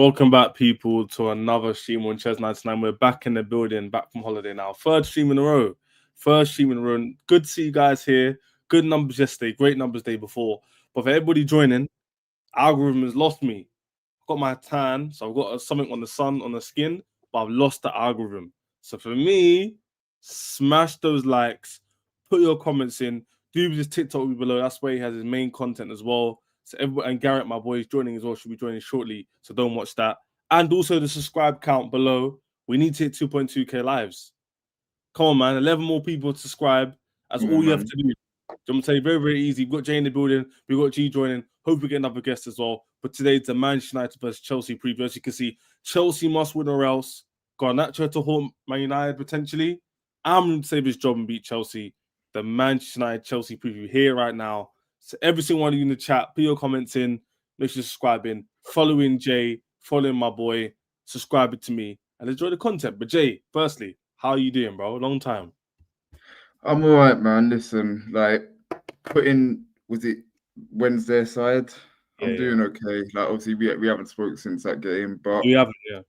Welcome back, people, to another stream on Ches 99. We're back in the building, back from holiday now. Third stream in a row. Good to see you guys here. Good numbers yesterday, great numbers day before. But for everybody joining, algorithm has lost me. I've got my tan, so I've got something on the sun, on the skin, but I've lost the algorithm. So for me, smash those likes, put your comments in, do his TikTok below. That's where he has his main content as well. So everybody, and Garrett, my boy, is joining as well. Should be joining shortly, so don't watch that. And also the subscribe count below. We need to hit 2.2k lives. Come on, man! 11 more people to subscribe. That's all you have to do. I'm gonna tell you, very, very easy. We've got Jay in the building. We've got G joining. Hope we get another guest as well. But today it's the Manchester United versus Chelsea preview. As you can see, Chelsea must win or else. Garnacho to haunt Man United potentially. I'm going to save his job and beat Chelsea. The Manchester United Chelsea preview here right now. So every single one of you in the chat, put your comments in, make sure you're subscribing, following Jay, following my boy, subscribing to me, and enjoy the content. But Jay, firstly, how are you doing, bro? Long time. I'm all right, man. Listen, like was it Wednesday aside? I'm doing okay. Like obviously we haven't spoke since that game, but we haven't, yeah.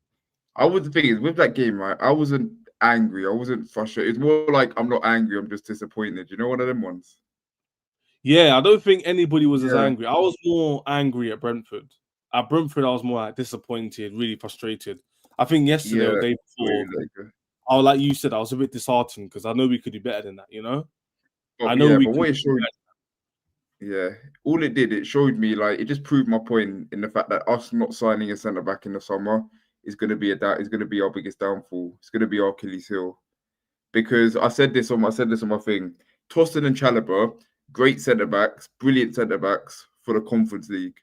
The thing is with that game, right? I wasn't angry, I wasn't frustrated. It's more like I'm not angry, I'm just disappointed. You know, one of them ones. Yeah, I don't think anybody was as angry. I was more angry at Brentford. At Brentford, I was more like disappointed, really frustrated. I think yesterday or the day before, like you said, I was a bit disheartened because I know we could do better than that, you know? I know we could. All it did, it showed me, like, it just proved my point in the fact that us not signing a centre back in the summer is going to be our biggest downfall. It's going to be our Achilles heel. Because I said this on my thing. Tosson and Chalobah, great centre backs, brilliant centre backs for the Conference League.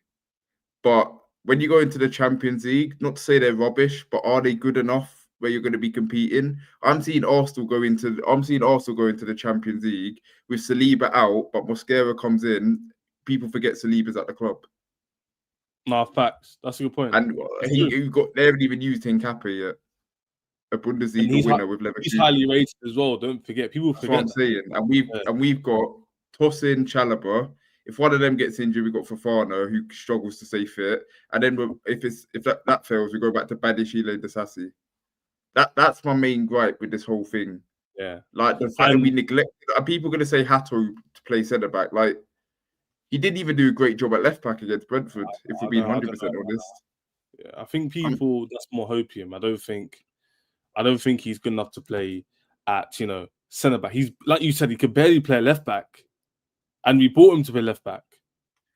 But when you go into the Champions League, not to say they're rubbish, but are they good enough where you're going to be competing? I'm seeing Arsenal go into the Champions League with Saliba out, but Mosquera comes in. People forget Saliba's at the club. Nah, facts. That's a good point. And they haven't even used Hincapié yet. A Bundesliga winner with Leverkusen. He's highly rated as well. Don't forget. People forget. That's what I'm saying. And we've got Tossin, Chalobah. If one of them gets injured, we've got Fofana, who struggles to stay fit. And then if that fails, we go back to Badiashile Disasi. That's my main gripe with this whole thing. Yeah. Like the fact that we neglected. Are people going to say Hato to play centre back? Like he didn't even do a great job at left back against Brentford. If we're being 100% honest. Yeah, I think people that's more hopium. I don't think he's good enough to play at centre back. He's like you said, he could barely play left back, and we bought him to play left back.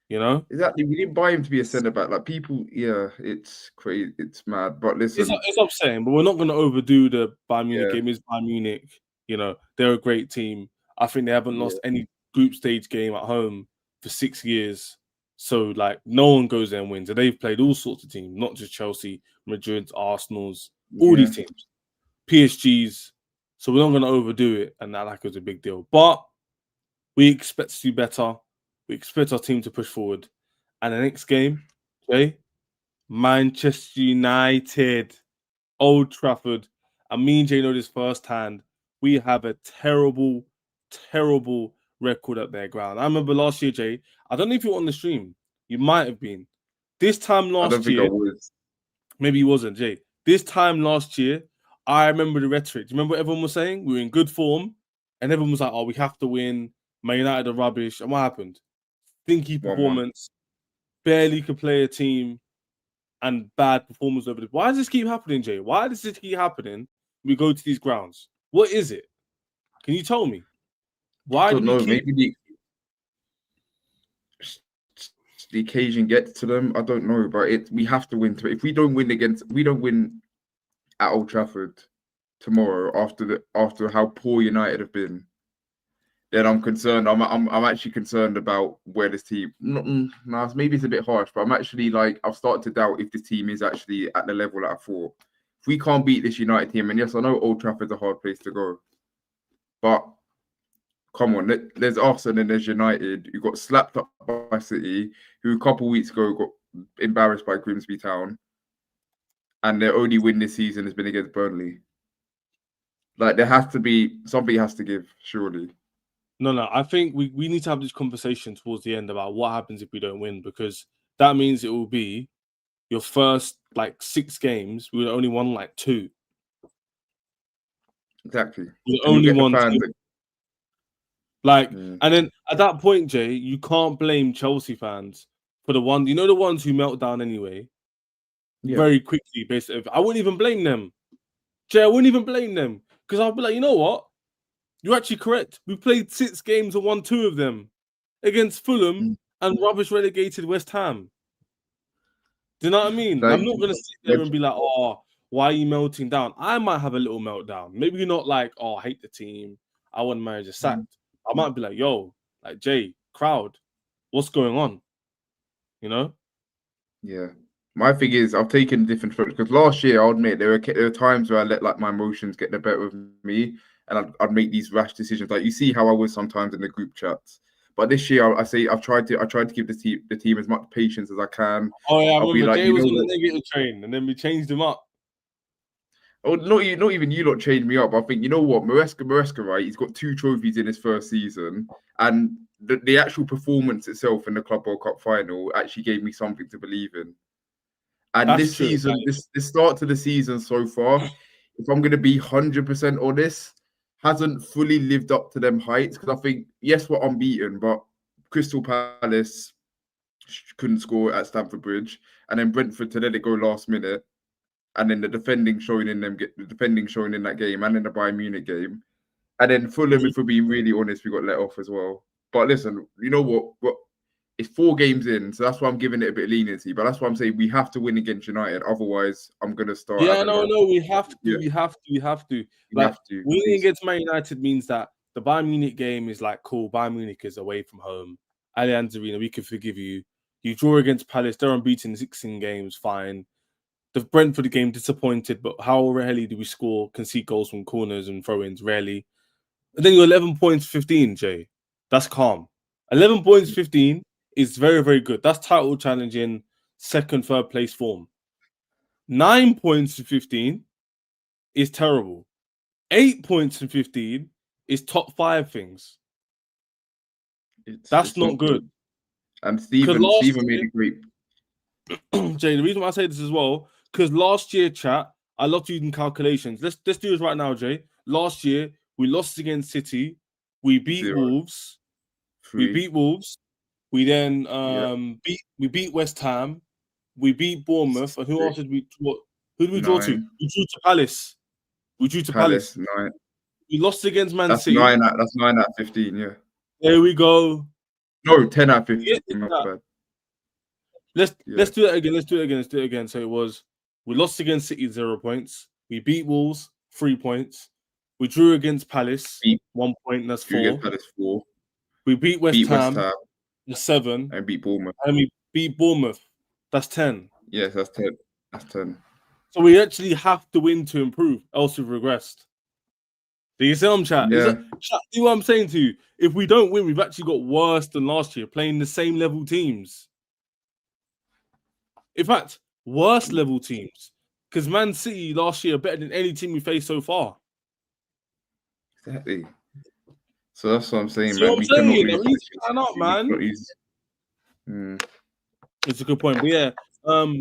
You know exactly. We didn't buy him to be a centre back. Like people, it's crazy. It's mad. But listen, it's upsetting. But we're not going to overdo the Bayern Munich game. It's Bayern Munich. You know they're a great team. I think they haven't lost any group stage game at home for 6 years. So like no one goes there and wins. And they've played all sorts of teams, not just Chelsea, Madrid, Arsenal's, all these teams. PSG's, so we're not going to overdo it and that like it was a big deal. But we expect to do better. We expect our team to push forward. And the next game, okay, Manchester United, Old Trafford. And me and Jay know this firsthand. We have a terrible, terrible record at their ground. I remember last year, Jay, I don't know if you were on the stream. You might have been. This time last year, maybe you wasn't, Jay. This time last year, I remember the rhetoric. Do you remember what everyone was saying? We were in good form, and everyone was like, oh, we have to win. Man United are rubbish. And what happened? Stinky performance. Barely could play a team, and bad performance over the... Why does this keep happening, Jay? Why does this keep happening when we go to these grounds? What is it? Can you tell me? Why do we keep... Maybe the occasion gets to them. I don't know, but we have to win. If we don't win at Old Trafford tomorrow after how poor United have been, then I'm concerned. I'm actually concerned about where this team. Maybe it's a bit harsh, but I'm actually I've started to doubt if this team is actually at the level that I thought. If we can't beat this United team, and yes, I know Old Trafford's a hard place to go, but come on, there's us and then there's United who got slapped up by City, who a couple of weeks ago got embarrassed by Grimsby Town. And their only win this season has been against Burnley. Like, there has to be... Something has to give, surely. No. I think we need to have this conversation towards the end about what happens if we don't win, because that means it will be, your first like 6 games, we only won like 2. Exactly. We only won 2. Like, Mm. and then at that point, Jay, you can't blame Chelsea fans for the ones who melt down anyway. Yeah. Very quickly, basically. I wouldn't even blame them. Jay, I wouldn't even blame them. Because I'll be like, you know what? You're actually correct. We played 6 games and won 2 of them against Fulham and rubbish relegated West Ham. Do you know what I mean? Like, I'm not gonna sit there and be like, oh, why are you melting down? I might have a little meltdown. Maybe not like, oh, I hate the team. I want manager sacked. I might be like, yo, like Jay, crowd, what's going on? You know? Yeah. My thing is, I've taken different approach because last year, I'll admit there were times where I let like my emotions get the better of me, and I'd make these rash decisions. Like you see how I was sometimes in the group chats. But this year, I've tried to give the team as much patience as I can. Oh yeah, I I'll be remember like, Jay you was know on the what? negative train, and then we changed him up. Oh, not even you lot changed me up. I think you know what, Maresca, right? He's got 2 trophies in his first season, and the actual performance itself in the Club World Cup final actually gave me something to believe in. And That's this true. season, this start to the season so far, if I'm going to be 100% honest, hasn't fully lived up to them heights. Because I think, yes, we're unbeaten, but Crystal Palace couldn't score at Stamford Bridge, and then Brentford to let it go last minute, and then the defending showing in that game, and in the Bayern Munich game, and then Fulham, if we're being really honest, we got let off as well. But listen, you know what? It's 4 games in, so that's why I'm giving it a bit of leniency. But that's why I'm saying we have to win against United. Otherwise, I'm gonna start. Yeah, no, we have to. Yeah. We have to. We Like, have to. winning against Man United means that the Bayern Munich game is like, cool, Bayern Munich is away from home. Allianz Arena, we can forgive you. You draw against Palace, they're unbeaten in 16 games, fine. The Brentford game, disappointed, but how rarely do we concede goals from corners and throw-ins? Rarely. And then you're 11 points, 15, Jay. That's calm. 11 points, 15 is very, very good. That's title challenging, second, third place form. 9 points to 15 is terrible. 8 points to 15 is top 5 things. That's not good. And Stephen made a great. Jay, the reason why I say this as well, because last year, chat, I love using calculations. Let's do this right now, Jay. Last year, we lost against City. We beat 0. Wolves. 3. We beat Wolves. We then beat West Ham. We beat Bournemouth. And who else did we draw? Who did we draw to? We drew to Palace. We drew to Palace. 9. We lost against Man That's City. 9 out of 15, yeah. There we go. No, 10 out of 15. Not bad. Let's do it again. Let's do it again. So it was, we lost against City, 0 points. We beat Wolves, 3 points. We drew against Palace, 1 point. That's 4. Palace, 4. We beat West Ham, 7. And beat Bournemouth. And we beat Bournemouth. That's 10. Yes, that's 10. That's 10. So we actually have to win to improve, else we've regressed. Do you see what I'm chat? Yeah. See what I'm saying to you? If we don't win, we've actually got worse than last year, playing the same level teams. In fact, worse level teams. Because Man City last year are better than any team we faced so far. Exactly. So that's what I'm saying, man. We cannot really up, man. It's a good point. But yeah,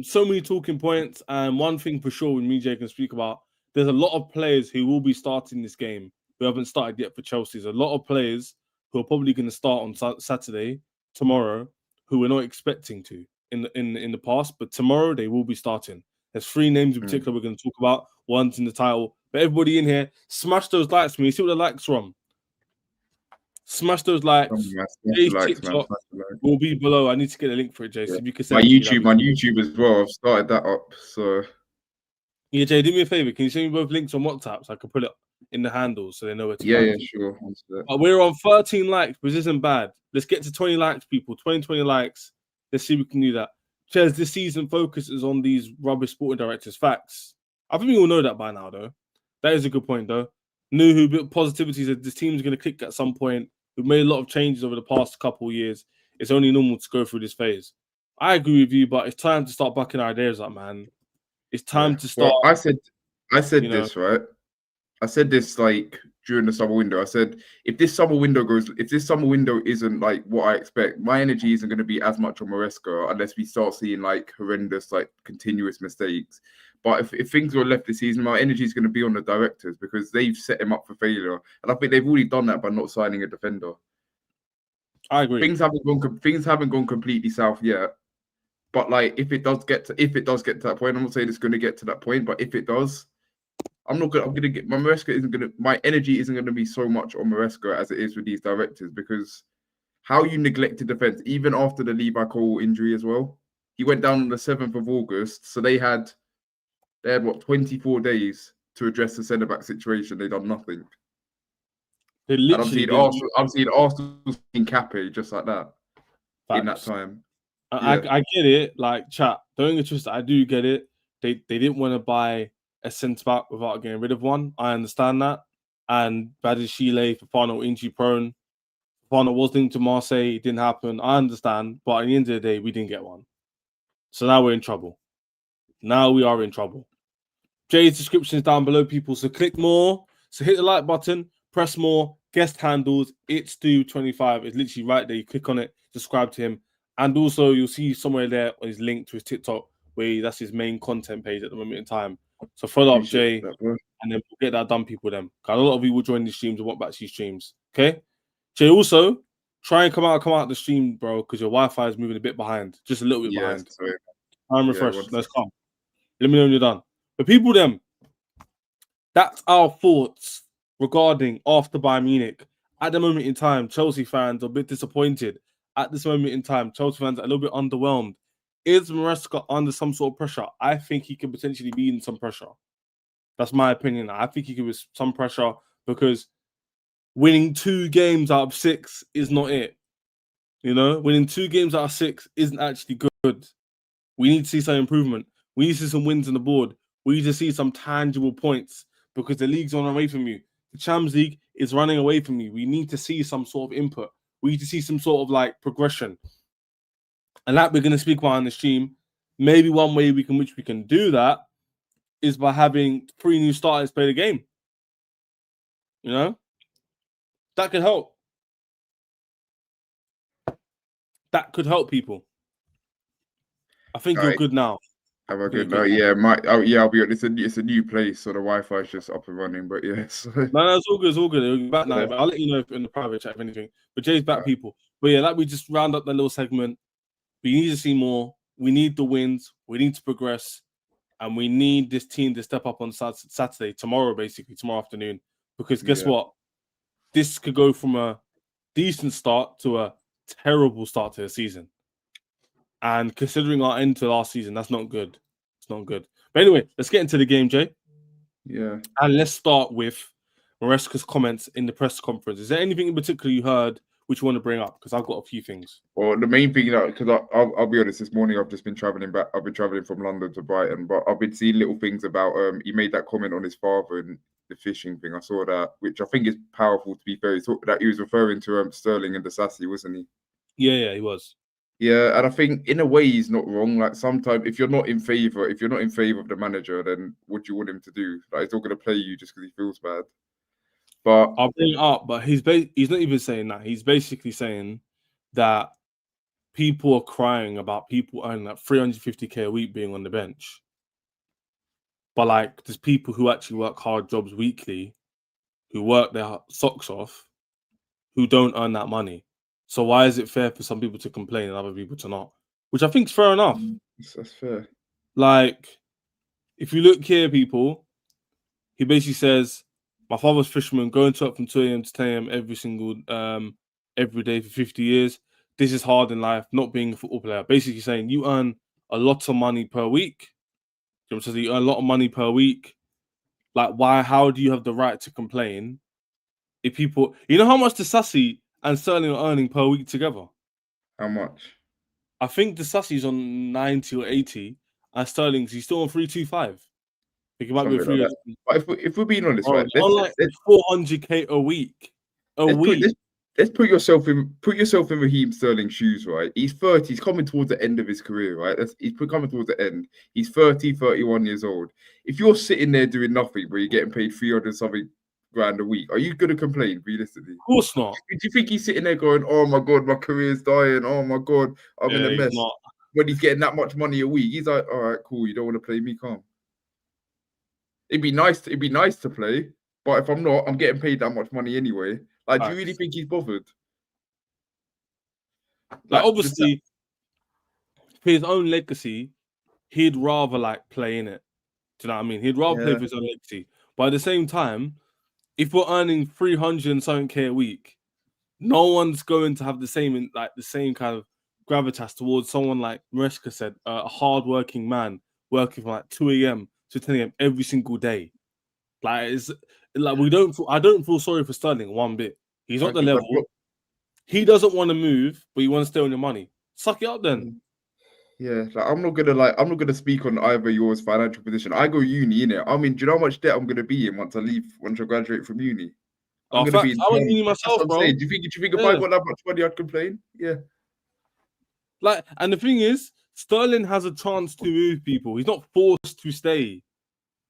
so many talking points. And one thing for sure with me, Jay, can speak about, there's a lot of players who will be starting this game who haven't started yet for Chelsea. There's a lot of players who are probably going to start on Saturday, tomorrow, who we're not expecting to in the past, but tomorrow they will be starting. There's 3 names in particular we're going to talk about. One's in the title. But everybody in here, smash those likes for me. See what the likes from. Smash those likes. TikTok will be below. I need to get a link for it, Jay. So you can my YouTube as well. I've started that up. So yeah, Jay, do me a favor. Can you send me both links on WhatsApp so I can put it in the handles so they know where to find it? Sure. We're on 13 likes, which isn't bad. Let's get to 20 likes, people. 20 likes. Let's see if we can do that. Chaz, this season focuses on these rubbish sporting directors. Facts. I think we all know that by now, though. That is a good point, though. Nuhu built positivity that this team's going to click at some point. We've made a lot of changes over the past couple of years. It's only normal to go through this phase. I agree with you, but it's time to start bucking our ideas up, man. It's time to start. Well, I said this, right? I said this like during the summer window. I said, if this summer window isn't like what I expect, my energy isn't going to be as much on Maresca unless we start seeing like horrendous, like continuous mistakes. But if things were left this season, my energy is going to be on the directors because they've set him up for failure. And I think they've already done that by not signing a defender. I agree. Things haven't gone completely south yet. But like if it does get to that point, I'm not saying it's going to get to that point, but if it does, I'm gonna get my energy isn't gonna be so much on Maresca as it is with these directors, because how you neglected defense even after the Levi Cole injury as well. He went down on the 7th of August, so they had what 24 days to address the centre back situation. They done nothing. They literally. I'm seeing Arsenal in Cape just like that. Facts. In that time. I get it. Like, chat, don't get twisted. I do get it. They didn't want to buy a centre back without getting rid of one. I understand that. And Badiashile, Fofana injury prone. Fofana was linked to Marseille. It didn't happen. I understand. But at the end of the day, we didn't get one. So now we're in trouble. Now we are in trouble. Jay's description is down below, people. So click more. So hit the like button. Press more. Guest handles. It's Stu25. It's literally right there. You click on it. Subscribe to him. And also, you'll see somewhere there on his link to his TikTok, where that's his main content page at the moment in time. So follow up Jay, and then we'll get that done, people. Them, a lot of you will join the streams and want back to these streams. Okay, Jay. Also, try and come out the stream, bro, because your Wi-Fi is moving a bit behind, just a little bit behind. Sorry. I'm refreshed. Let's come. Let me know when you're done. But people, them, that's our thoughts regarding after Bayern Munich. At the moment in time, Chelsea fans are a bit disappointed. At this moment in time, Chelsea fans are a little bit underwhelmed. Is Maresca under some sort of pressure? I think he could potentially be in some pressure. That's my opinion. I think he could be some pressure because winning 2 games out of 6 is not it. You know, winning 2 games out of 6 isn't actually good. We need to see some improvement. We need to see some wins on the board. We need to see some tangible points because the league's on away from you. The Champions League is running away from you. We need to see some sort of input. We need to see some sort of like progression. And that we're going to speak about on the stream. Maybe one way we can do that is by having 3 new starters play the game. You know? That could help. That could help people. I think you're good now. Am I good now? Yeah, I'll be honest. It's a new place, so the Wi-Fi is just up and running. But yes, no, it's all good. It's all good. It'll be back now. But I'll let you know if in the private chat if anything. But Jay's back, people. But yeah, like we just round up that little segment. We need to see more. We need the wins. We need to progress, and we need this team to step up on Saturday, tomorrow afternoon. Because guess what? This could go from a decent start to a terrible start to the season. And considering our end to last season, that's not good. It's not good. But anyway, let's get into the game, Jay. Yeah. And let's start with Maresca's comments in the press conference. Is there anything in particular you heard which you want to bring up? Because I've got a few things. Well, the main thing, because I'll be honest, this morning I've just been traveling back. I've been traveling from London to Brighton, but I've been seeing little things about. He made that comment on his father and the fishing thing. I saw that, which I think is powerful. To be fair, he was referring to Sterling and Disasi, wasn't he? Yeah, he was. Yeah, and I think in a way he's not wrong. Like sometimes, if you're not in favor of the manager, then what do you want him to do? Like he's not going to play you just because he feels bad. But I'll bring it up. But he's not even saying that. He's basically saying that people are crying about people earning like 350k a week being on the bench. But like, there's people who actually work hard jobs weekly, who work their socks off, who don't earn that money. So why is it fair for some people to complain and other people to not? Which I think is fair enough. That's fair. Like, if you look here, people, he basically says, my father's fisherman, going to work from 2 a.m. to 10 a.m. every day for 50 years. This is hard in life, not being a football player. Basically saying you earn a lot of money per week. You earn a lot of money per week. Like, how do you have the right to complain if people... You know how much Disasi and Sterling are earning per week together? How much? I think Disasi's on 90 or 80, and Sterling's he's still on 325. I think it might be a 3. But if we're being honest, right? Like 400k a week. Let's put yourself in Raheem Sterling's shoes, right? He's 30. He's coming towards the end of his career, right? He's coming towards the end. He's 30, 31 years old. If you're sitting there doing nothing, where you're getting paid 300 something grand a week, are you going to complain realistically? Of course not. Do you think he's sitting there going, "Oh my god, my career's dying. Oh my god, I'm in a mess"? Not. When he's getting that much money a week, he's like, "All right, cool. You don't want to play me, calm." It'd be nice to play, but if I'm not, I'm getting paid that much money anyway. Like, do you really think he's bothered? Like obviously, for his own legacy, he'd rather like play in it. Do you know what I mean? He'd rather play for his own legacy. But at the same time, if we're earning 300 and something K a week, no one's going to have the same kind of gravitas towards someone like Maresca said, a hardworking man working from like 2 a.m. to 10 a.m. every single day. Like it's like I don't feel sorry for Sterling one bit. He's not the level. He doesn't want to move, but he wants to stay on your money. Suck it up then. Yeah, like I'm not gonna speak on either yours financial position. I go uni in it. I mean, do you know how much debt I'm gonna be in once I graduate from uni? I'm gonna be in. I went uni myself, bro. Do you think if I got that much money, I'd complain? Yeah. Like, and the thing is, Sterling has a chance to move people. He's not forced to stay.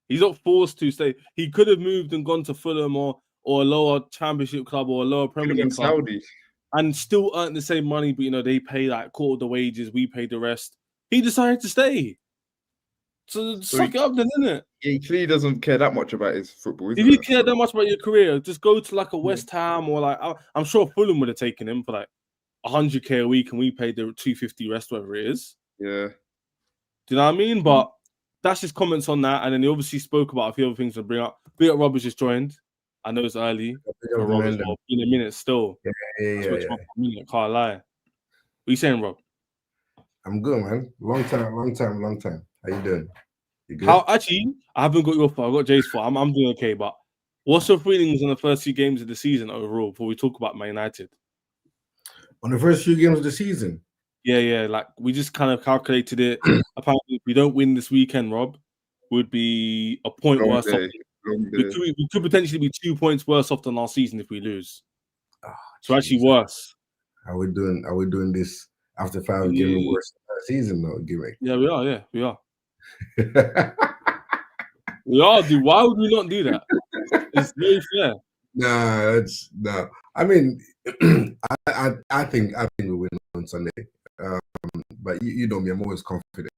He could have moved and gone to Fulham or a lower championship club or a lower Premier League club. Saudi. And still earn the same money, but they pay like quarter of the wages, we pay the rest. He decided to stay. So suck it up then, innit? He clearly doesn't care that much about his football. If you care that much about your career, just go to like a West Ham or like I'm sure Fulham would have taken him for like 100K a week and we paid the 250 rest, whatever it is. Yeah. Do you know what I mean? But that's his comments on that. And then he obviously spoke about a few other things to bring up. Big up Rob has just joined. I know it's early for Rob as well. In a minute still. Yeah. Minute, can't lie. What you saying, Rob? I'm good, man. Long time. How you doing? You good? Actually, I haven't got your fault. I got Jay's fault. I'm doing okay, but what's your feelings on the first few games of the season overall before we talk about Man United? On the first few games of the season? Yeah. Like we just kind of calculated it. Apparently, if we don't win this weekend, Rob, would be a point worse off. We could potentially be 2 points worse off than last season if we lose. So actually worse. Are we doing this after 5 games worse than last season though, gimmick? Yeah, we are. We are, dude. Why would we not do that? It's very fair. No. I mean, I think we win on Sunday. But you know me, I'm always confident.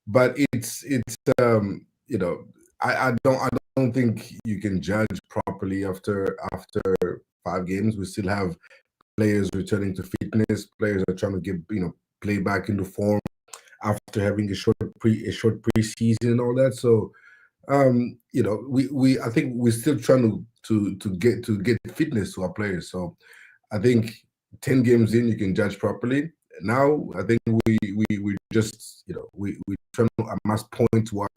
But it's I don't think you can judge properly after 5 games. We still have players returning to fitness. Players are trying to get play back into form after having a short preseason and all that. So I think we're still trying to get fitness to our players. So I think 10 games in you can judge properly. Now I think we just we trying to amass points while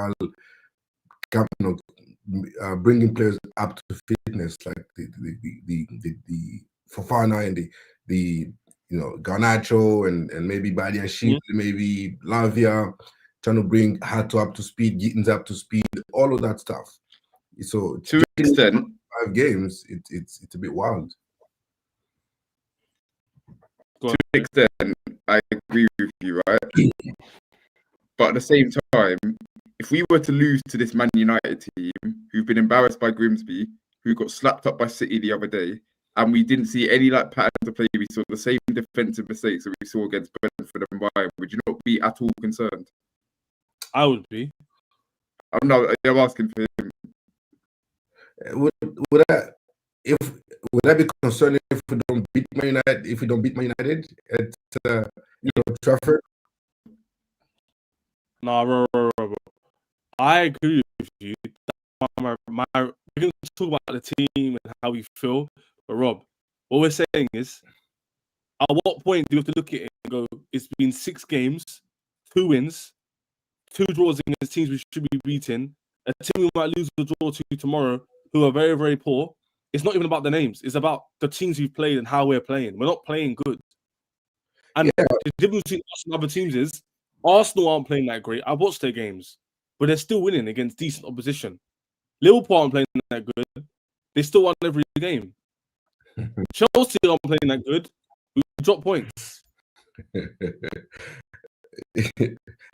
bringing players up to fitness, like the Fofana and the Garnacho and maybe Bayern, maybe Lavia, trying to bring Hato up to speed, Gittins up to speed, all of that stuff. So to an extent, 5 games, it's a bit wild. To an extent, I agree with you, right? But at the same time, if we were to lose to this Man United team, who've been embarrassed by Grimsby, who got slapped up by City the other day, and we didn't see any pattern to play, we saw the same defensive mistakes that we saw against Brentford and Bayern, would you not be at all concerned? I would be. I'm asking for him. Would that be concerning if we don't beat Man United? If we don't beat Man United at Trafford? No, I agree with you. We can talk about the team and how we feel, but Rob, what we're saying is, at what point do we have to look at it and go, it's been 6 games, 2 wins, 2 draws against teams we should be beating, a team we might lose the draw to tomorrow who are very, very poor. It's not even about the names. It's about the teams we've played and how we're playing. We're not playing good. And the difference between us and other teams is Arsenal aren't playing that great. I've watched their games, but they're still winning against decent opposition. Liverpool aren't playing that good. They still won every game. Chelsea aren't playing that good. We drop points.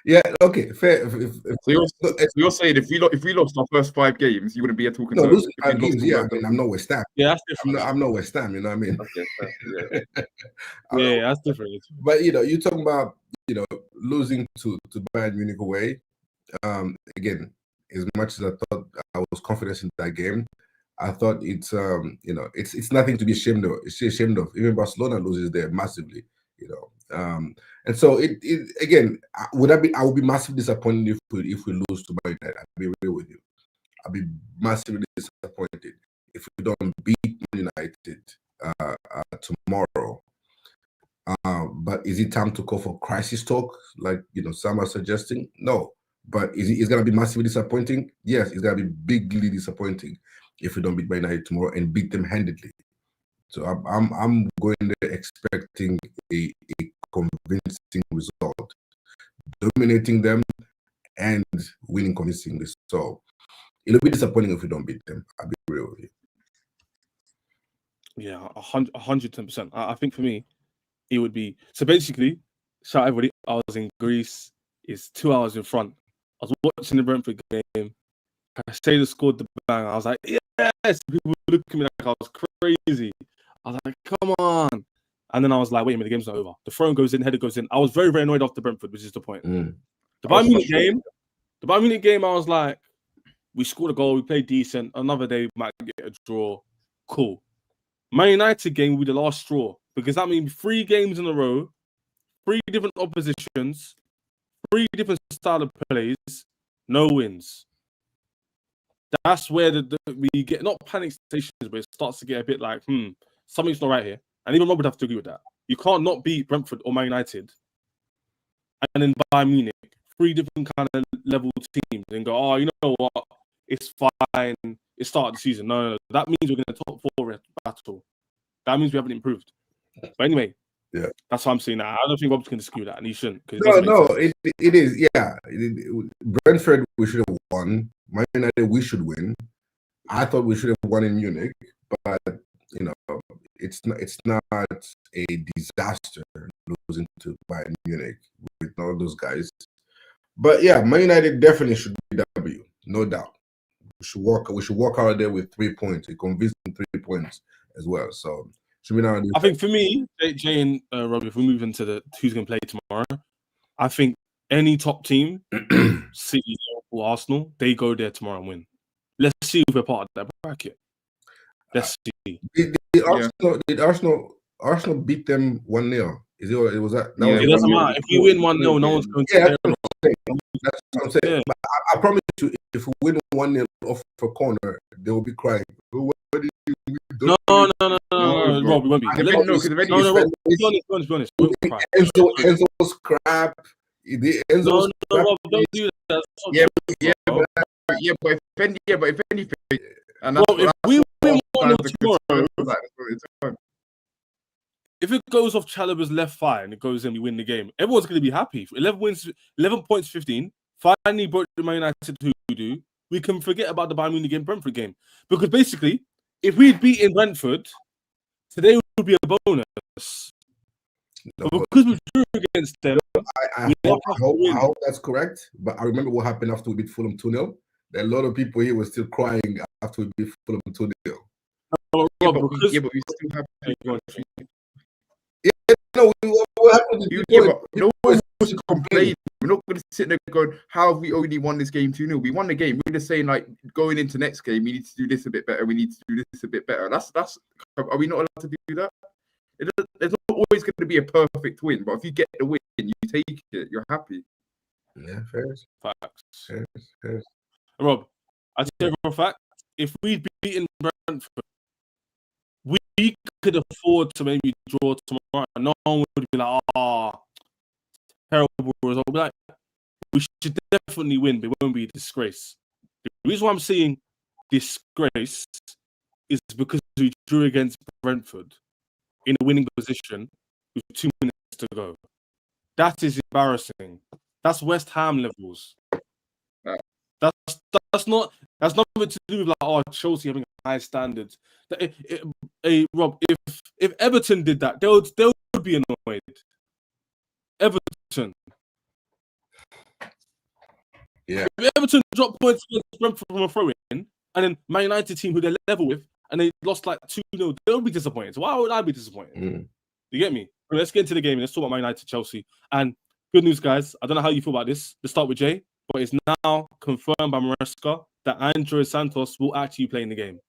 Yeah, okay, fair. So you're saying if we lost our first 5 games, you wouldn't be at all No, concerned? losing If we 5 lost games, all yeah. of I mean, them? I'm not West Ham. Yeah, that's different. I'm not West Ham. You know what I mean? Okay, fair, yeah. Yeah, that's different. But you're talking about losing to Bayern Munich away. Again, as much as I thought I was confident in that game, I thought it's it's nothing to be ashamed of. It's ashamed of. Even Barcelona loses there massively. And so it again, I would be massively disappointed if we lose to Bayern United. I'll be real with you. I'll be massively disappointed if we don't beat Man United tomorrow. But is it time to call for crisis talk, like some are suggesting? No. But it's gonna be massively disappointing? Yes, it's gonna be bigly disappointing if we don't beat Man United tomorrow and beat them handedly. So I'm going there expecting a convincing result, dominating them and winning convincingly. So it'll be disappointing if we don't beat them. I'll be real with you. Yeah, 110%. I think for me, it would be so. Basically, shout out everybody. I was in Greece. It's 2 hours in front. I was watching the Brentford game. Taylor scored the bang. I was like, yes. People look at me like I was crazy. I was like, come on. And then I was like, wait a minute, the game's not over. The throw goes in, header goes in. I was very, very annoyed after Brentford, which is the point. The Bayern Munich game, I was like, we scored a goal, we played decent. Another day, we might get a draw. Cool. Man United game will be the last straw because that means 3 games in a row, 3 different oppositions, 3 different style of plays, no wins. That's where we get not panic stations, but it starts to get a bit like, something's not right here. And even Rob would have to agree with that. You can't not beat Brentford or Man United and then Bayern Munich, 3 different kind of level teams, and go, oh, you know what? It's fine. It's start of the season. No. That means we're in the top 4 battle. That means we haven't improved. But anyway, yeah, that's what I'm saying. I don't think Rob can dispute that, and he shouldn't. No, it is. Yeah, Brentford we should have won. Man United we should win. I thought we should have won in Munich, but it's not a disaster losing to Bayern Munich with all those guys. But yeah, Man United definitely should be W, no doubt. We should walk out there with 3 points, a convincing 3 points as well. So should we now? I think for me, Jay and Robbie, if we move into who's going to play tomorrow, I think any top team, City or Arsenal, they go there tomorrow and win. Let's see if we're part of that bracket. Let's see. Did Arsenal beat them 1-0? Is it? Was that? It doesn't matter. If we win 1-0, no one's going to care. That's what I'm saying. Yeah. But I promise you, if we win 1-0 off a corner, they will be crying. No, Rob, we won't be. Be honest. Enzo scrap. No, Rob, don't do that. But if anything, and if we win 1-0 tomorrow, if it goes off Chalobah's left thigh and it goes in, we win the game. Everyone's going to be happy. 11 wins, 11 points, 15. Finally broke the Man United hoodoo. We can forget about the Bayern Munich game, Brentford game, because basically, if we'd beaten Brentford, today would be a bonus. No, but because we drew against them, I hope that's correct. But I remember what happened after we beat Fulham 2-0. A lot of people here were still crying after we beat Fulham 2-0. But we still have. No one's complaining. We're not going to sit there going, how have we only won this game 2-0? We won the game. We're just saying, like, going into next game, we need to do this a bit better. We need to do this a bit better. That's. Are we not allowed to do that? There's not always going to be a perfect win, but if you get the win, you take it. You're happy. Yeah, fair. Facts. Fair. Rob, I tell you for a fact, if we'd beaten Brentford, we could afford to maybe draw tomorrow. No one would be like, terrible result. We'd be like, we should definitely win, but it won't be a disgrace. The reason why I'm saying disgrace is because we drew against Brentford in a winning position with 2 minutes to go. That is embarrassing. That's West Ham levels. That's nothing to do with like Chelsea having high standards. Rob, if Everton did that, they would be annoyed. Everton, Yeah. If Everton drop points against Brentford from a throw-in, and then Man United team who they're level with, and they lost like 2-0, they'll be disappointed. So why would I be disappointed? You get me? But let's get into the game. Let's talk about Man United, Chelsea. And good news, guys. I don't know how you feel about this. Let's start with Jay, but it's now confirmed by Maresca that Andrew Santos will actually play in the game.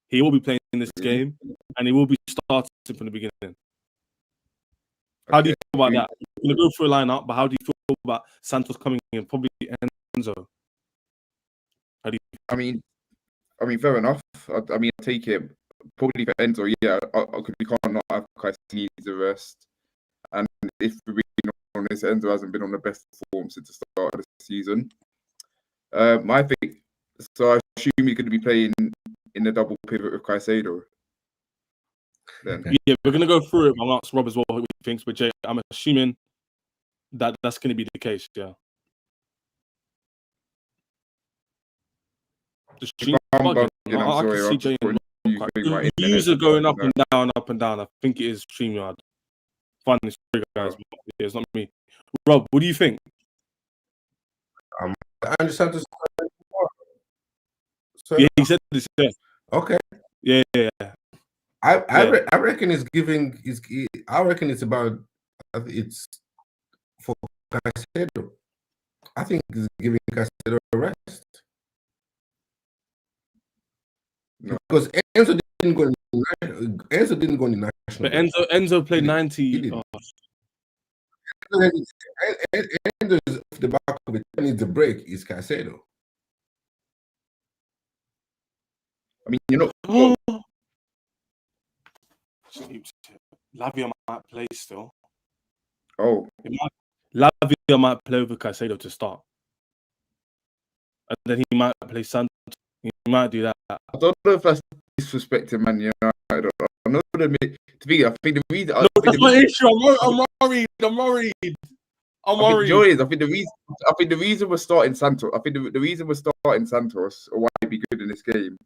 He will be playing in this game, and he will be starting from the beginning. How do you feel about that? We're going to go through a lineup, but how do you feel about Santos coming in? Probably Enzo. How do you? I mean, fair enough. I mean, I take it probably for Enzo. Yeah, because we can't not have Kai needs a rest. And if we're being honest, Enzo hasn't been on the best form since the start of the season. I think so. I assume he's going to be playing in the double pivot with Caicedo. Then yeah, we're going to go through it. I'll ask Rob as well what he thinks. But Jay, I'm assuming that that's going to be the case. Yeah. The stream bugging. I can see Jay and views are going up and down, up and down. I think it is StreamYard. Finding this guys, it's not me. Rob, what do you think? I understand this. Yeah, he said this. Yeah. Okay. Yeah. I reckon it's giving. I reckon it's about. It's for Caicedo. I think it's giving Caicedo a rest. No. Because Enzo didn't go. Enzo didn't go in the national. But Enzo played 90. Enzo is off the back of it. Needs a break. Is Caicedo. I mean, you're not. Lavia might play still. Oh, Lavia might play over Caicedo to start, and then he might play Santos. He might do that. I don't know if that's disrespecting Man United. I know I think the reason. That's my issue. I'm worried. I think the reason we're starting Santos. I think the reason we're starting Santos, or why he'd be good in this game,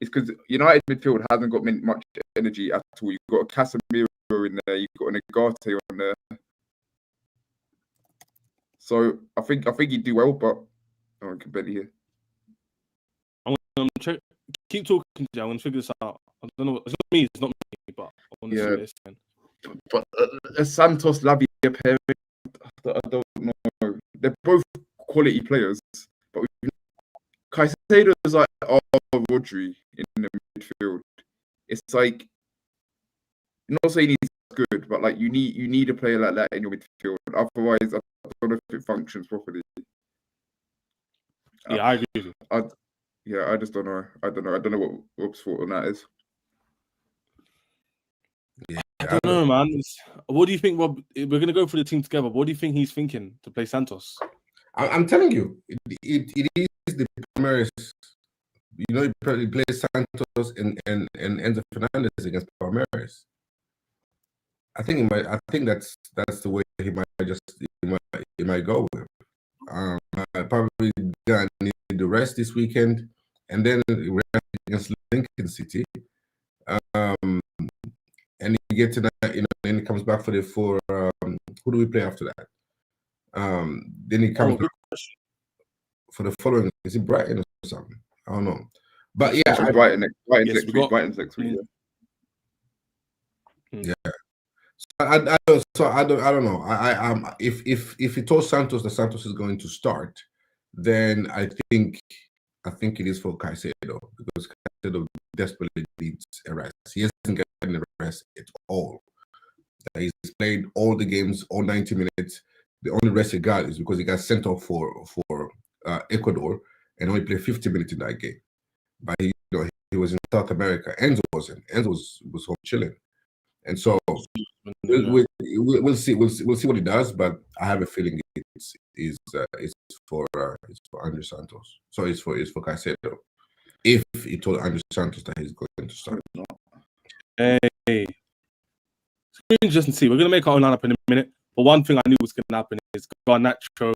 is because United midfield hasn't got much energy at all. You've got a Casemiro in there. You've got an Agate on there. So I think he'd do well, but I can barely hear. I'm gonna check. Keep talking, Jay. I'm gonna figure this out. I don't know. It's not me, but I want to see this then. But Santos Lavia pairing, I don't know. They're both quality players, but Caicedo is like Rodri in the midfield. It's like, I'm not saying he's good, but like you need a player like that in your midfield. Otherwise, I don't know if it functions properly. Yeah, I agree with you. I just don't know. I don't know what Rob's thought on that is. Yeah, I don't know, man. What do you think, Rob? We're going to go for the team together. What do you think he's thinking to play Santos? I'm telling you, it is the Palmeiras. You know, he plays Santos and Enzo Fernandez against Palmeiras. I think that's the way he might go with. Probably gonna need the rest this weekend, and then rest against Lincoln City. And you get to that, then he comes back for who do we play after that? Then he comes back for the following. Is it Brighton or something? I don't know. But yeah, Brighton next week. Yeah. I don't know. If he told Santos that Santos is going to start, then I think it is for Caicedo, because Caicedo desperately needs a rest. He hasn't gotten a rest at all. He's played all the games, all 90 minutes. The only rest he got is because he got sent off for Ecuador and only played 50 minutes in that game. But he was in South America. Enzo wasn't. Enzo was home chilling. And so we'll see what he does, but I have a feeling it's for Andrew Santos. So it's for Caicedo. If he told Andrew Santos that he's going to start. Hey, it's interesting to see. We're gonna make our own lineup in a minute, but one thing I knew was gonna happen is Garnacho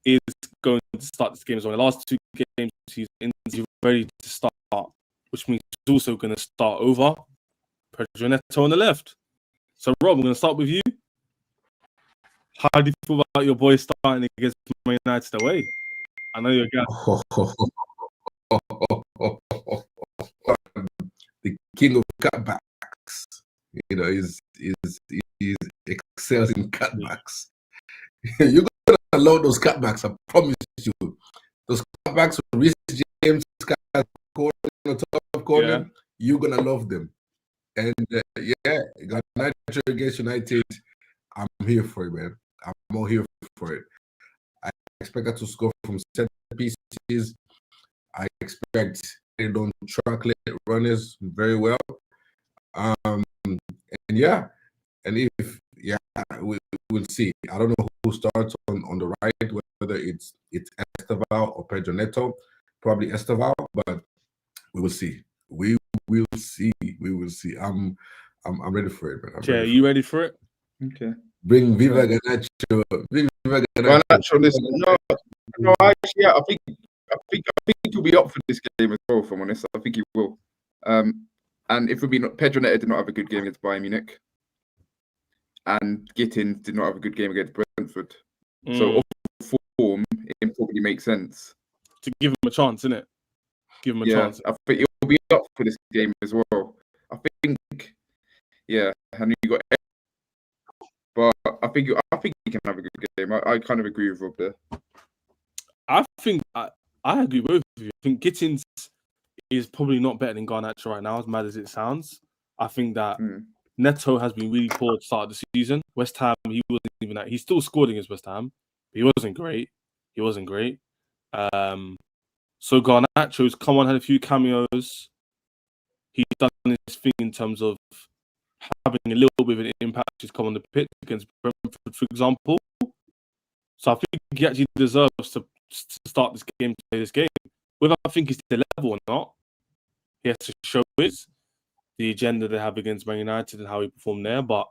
is going to start this game as well. The last two games he's ready to start, which means he's also going to start over Pedro Neto on the left. So, Rob, I'm going to start with you. How do you feel about your boys starting against Man United away? I know you're again. The king of cutbacks. You know, he's excels in cutbacks. You're gonna love those cutbacks, I promise you. Those cutbacks with Reece James, top corner, you're gonna love them. And Garnacho against United, I'm here for it, man. I'm all here for it. I expect that to score from set pieces. I expect they don't trucklet runners very well. And we'll see. I don't know who starts on the right, whether it's Esteval or Pedro Neto. Probably Esteval, but we will see. We will see. I'm ready for it, man. Are you ready for it? Okay. Bring Viva Garnacho. Garnacho, listen. No, actually, I think he'll be up for this game as well. If I'm honest, I think he will. And if Pedro Neto did not have a good game against Bayern Munich, and Gittins did not have a good game against Brentford, so off form, it probably makes sense to give him a chance, innit? Give him a chance. I think he'll be up for this game as well. I think, and you got, but I think he can have a good game. I kind of agree with Rob there. I think I agree with both of you. I think Gittins is probably not better than Garnacho right now, as mad as it sounds. I think that Neto has been really poor at the start of the season. West Ham, he wasn't even that. He still scored against West Ham. But he wasn't great. So Garnacho's come on, had a few cameos. He's done his thing in terms of having a little bit of an impact. He's come on the pitch against Brentford, for example. So I think he actually deserves to start this game, to play this game. Whether I think he's the level or not, he has to show the agenda they have against Man United and how he performed there. But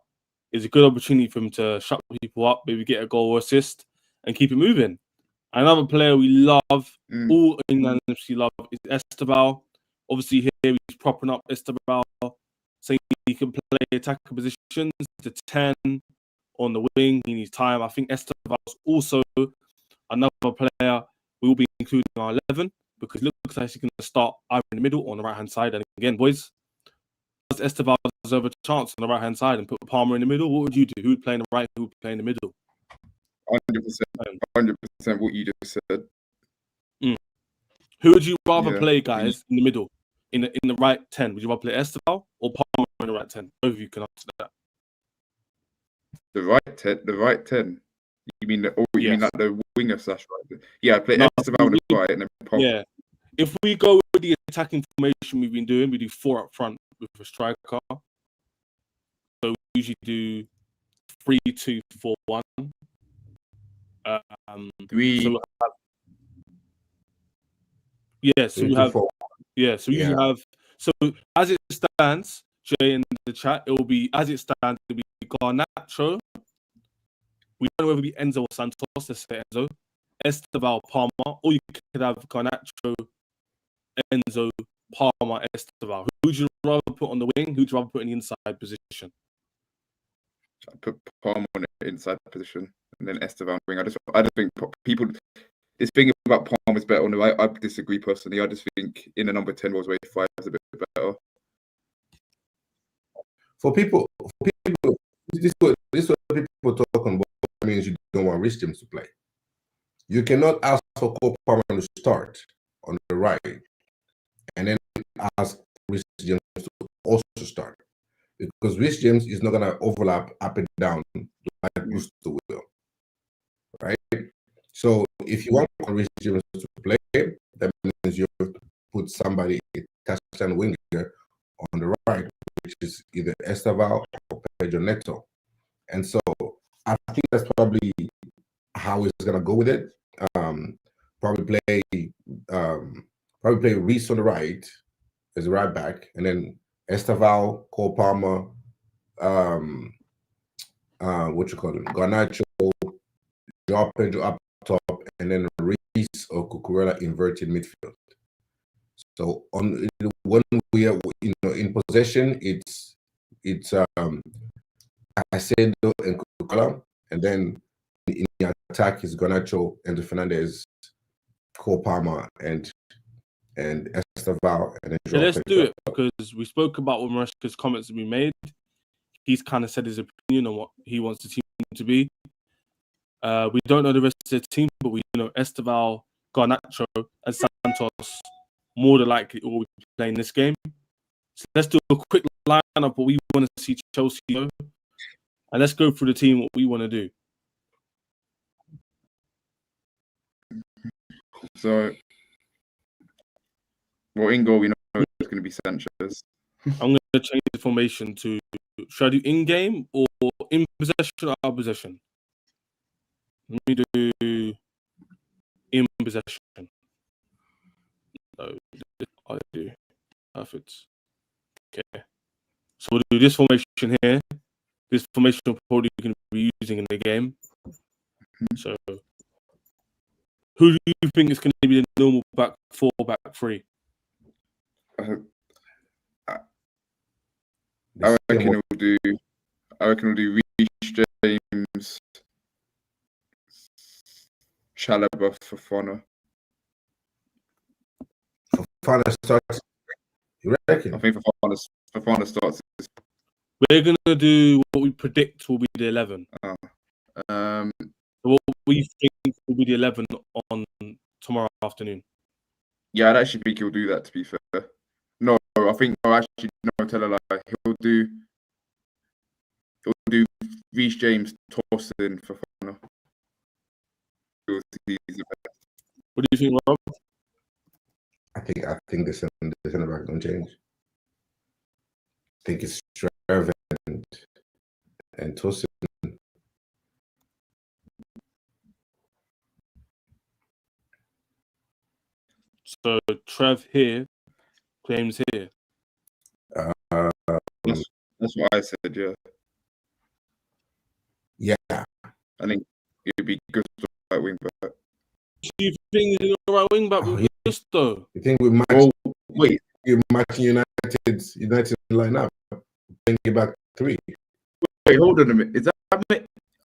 it's a good opportunity for him to shut people up, maybe get a goal or assist, and keep it moving. Another player we love, all unanimously love, is Esteval. Obviously, here he's propping up Esteval, saying he can play attacking positions, the 10 on the wing. He needs time. I think Esteval is also another player we will be including in our 11 because it looks like he's going to start either in the middle or on the right-hand side. And again, boys, does Esteval deserve a chance on the right-hand side and put Palmer in the middle? What would you do? Who would play in the right? Who would play in the middle? 100% what you just said. Who would you rather play, guys, in the middle, in the right 10? Would you rather play Esteval or Palmer in the right 10? Both of you can answer that. The right 10. You mean mean like the winger / right? Yeah, I play Esteval on the right and then Palmer. Yeah. If we go with the attacking formation we've been doing, we do 4 up front with a striker. So we usually do 3-2-4-1. Usually have. So as it stands, Jay in the chat, it will be as it stands. It will be Garnacho. We don't know whether it be Enzo or Santos. Let's say Enzo, Esteval, Palmer, or you could have Garnacho, Enzo, Palmer, Esteval. Who would you rather put on the wing? Who would you rather put in the inside position? I put Palmer on the inside position and then Esteval on the wing. I just think people. This thing about Palmer is better on the right. I disagree personally. I just think in the number 10 roles where 5 is a bit better. For people, this is what people talk about. Means you don't want Reece James to play. You cannot ask for Cole Palmer to start on the right, and then ask Reece James to also start because Reece James is not gonna overlap up and down like used to will, right? So if you want Reece James to play, that means you have to put somebody a touchdown winger on the right, which is either Esteval or Pedro Neto. And so I think that's probably how he's gonna go with it. Probably play Reece on the right as a right back, and then Esteval, Cole Palmer, Garnacho, Joao Pedro up top, and then Reece or Cucurella inverted midfield. So when we are in possession, it's Caicedo and Cucurella, and then in the attack is Garnacho and Fernandez Cole Palmer and Esteval, and then yeah, let's do it because we spoke about what Maresca's comments that we made. He's kind of said his opinion on what he wants the team to be. We don't know the rest of the team, but we know Esteval, Garnacho, and Santos more than likely will be playing this game. So let's do a quick lineup what we want to see Chelsea do, and let's go through the team what we want to do. So, well, in goal, we know it's going to be Sanchez. I'm going to change the formation to, should I do in-game or in possession or out of possession? Let me do in possession. No, I do. Perfect. Okay. So we'll do this formation here. This formation we're probably going to be using in the game. So who do you think is going to be the normal back four, back three? I reckon we'll do Reece James, Chalobah, Fofana. Fofana starts. You reckon? I think Fofana starts. We're going to do what we predict will be the 11. What we think will be the 11 on tomorrow afternoon. Yeah, I'd actually think he'll do that, to be fair. No, I think, tell a lie. He'll do Reece James, Torsten, Fofana. What do you think, Rob? I think the center back don't change. I think it's Trev and Torsten. So Trev here, James here. That's what I said. Yeah. Yeah. I think it'd be good to right wing back. Do you think he's the right wing back with Gusto? You think we match? Oh, wait. You matching United line up? Bring it back 3. Wait, hold on a minute. Is that?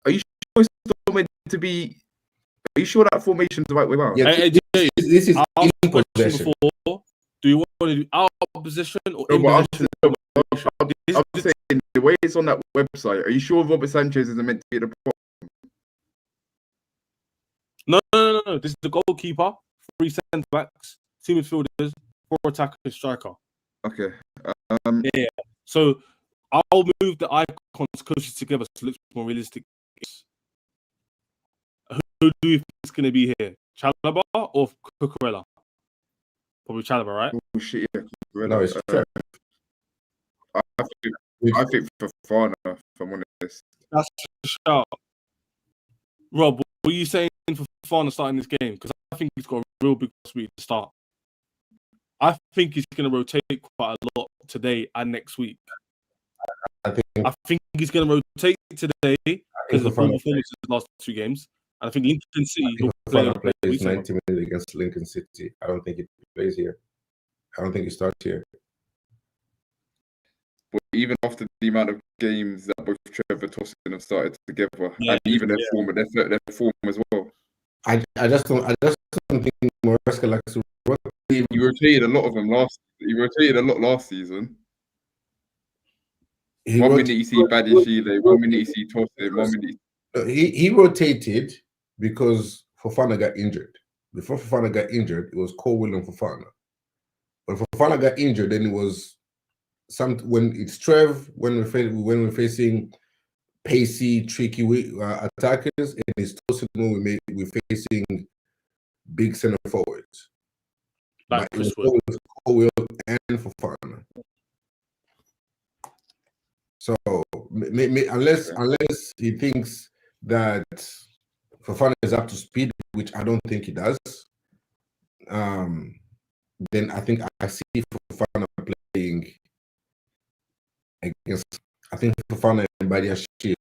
Are you sure it's still meant to be? Are you sure that formation's the right way out? Yeah, this is in possession. Before, do you want to do out of position or in position? I'm this, saying the way it's on that website. Are you sure Robert Sanchez isn't meant to be at the bottom? No. This is the goalkeeper, 3 centre backs, 2 midfielders, 4 attackers, striker. Okay. Yeah. So I'll move the icons closer together so it looks more realistic. Who do you think is going to be here? Chalobah or Cucurella? Probably Chalobah, right? Oh shit! Yeah, no, it's Trev. I think Fofana, if I'm honest. That's a shout. Rob, what are you saying for Fofana starting this game? Because I think he's got a real big possibility to start. I think he's going to rotate quite a lot today and next week. I think he's going to rotate today because of the performances in the last 2 games. And I think Lincoln City will play 90 minutes against Lincoln City. I don't think he plays here. I don't think he starts here. But even after the amount of games that both Trevor and Torsten have started together, and even their form as well. I just don't think Maresca likes to rotate. He rotated a lot of them last. He rotated a lot last season. 1 minute you see Badiashile, 1 minute you see Torsten, 1 minute. He rotated because Fofana got injured. Before Fofana got injured, it was Colwill and Fofana. When Fofana got injured, then it was when it's Trev, when we're facing pacey, tricky attackers, and it's Torsten when we're facing big center forwards. But it was always Colwill and Fofana. So unless he thinks that Fofana is up to speed, which I don't think he does, then I think I see Fofana playing against. I think Fofana and Badiashile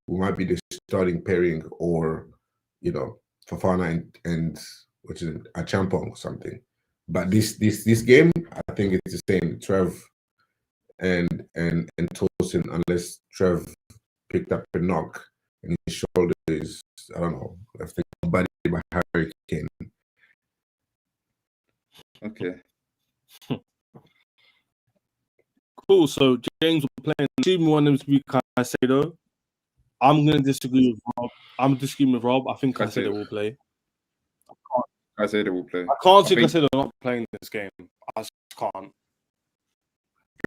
might be the starting pairing, or Fofana and which is a Champong or something. But this game, I think it's the same. Trev and Torsten, unless Trev picked up a knock and his shoulder is, I don't know, I think body by Harry Kane. Okay. Cool. So James will play. Assuming one of them to be Caicedo. I'm going to disagree with Rob. I'm disagreeing with Rob. I think Caicedo will play. Caicedo will play. I can't see Caicedo not playing this game. I just can't.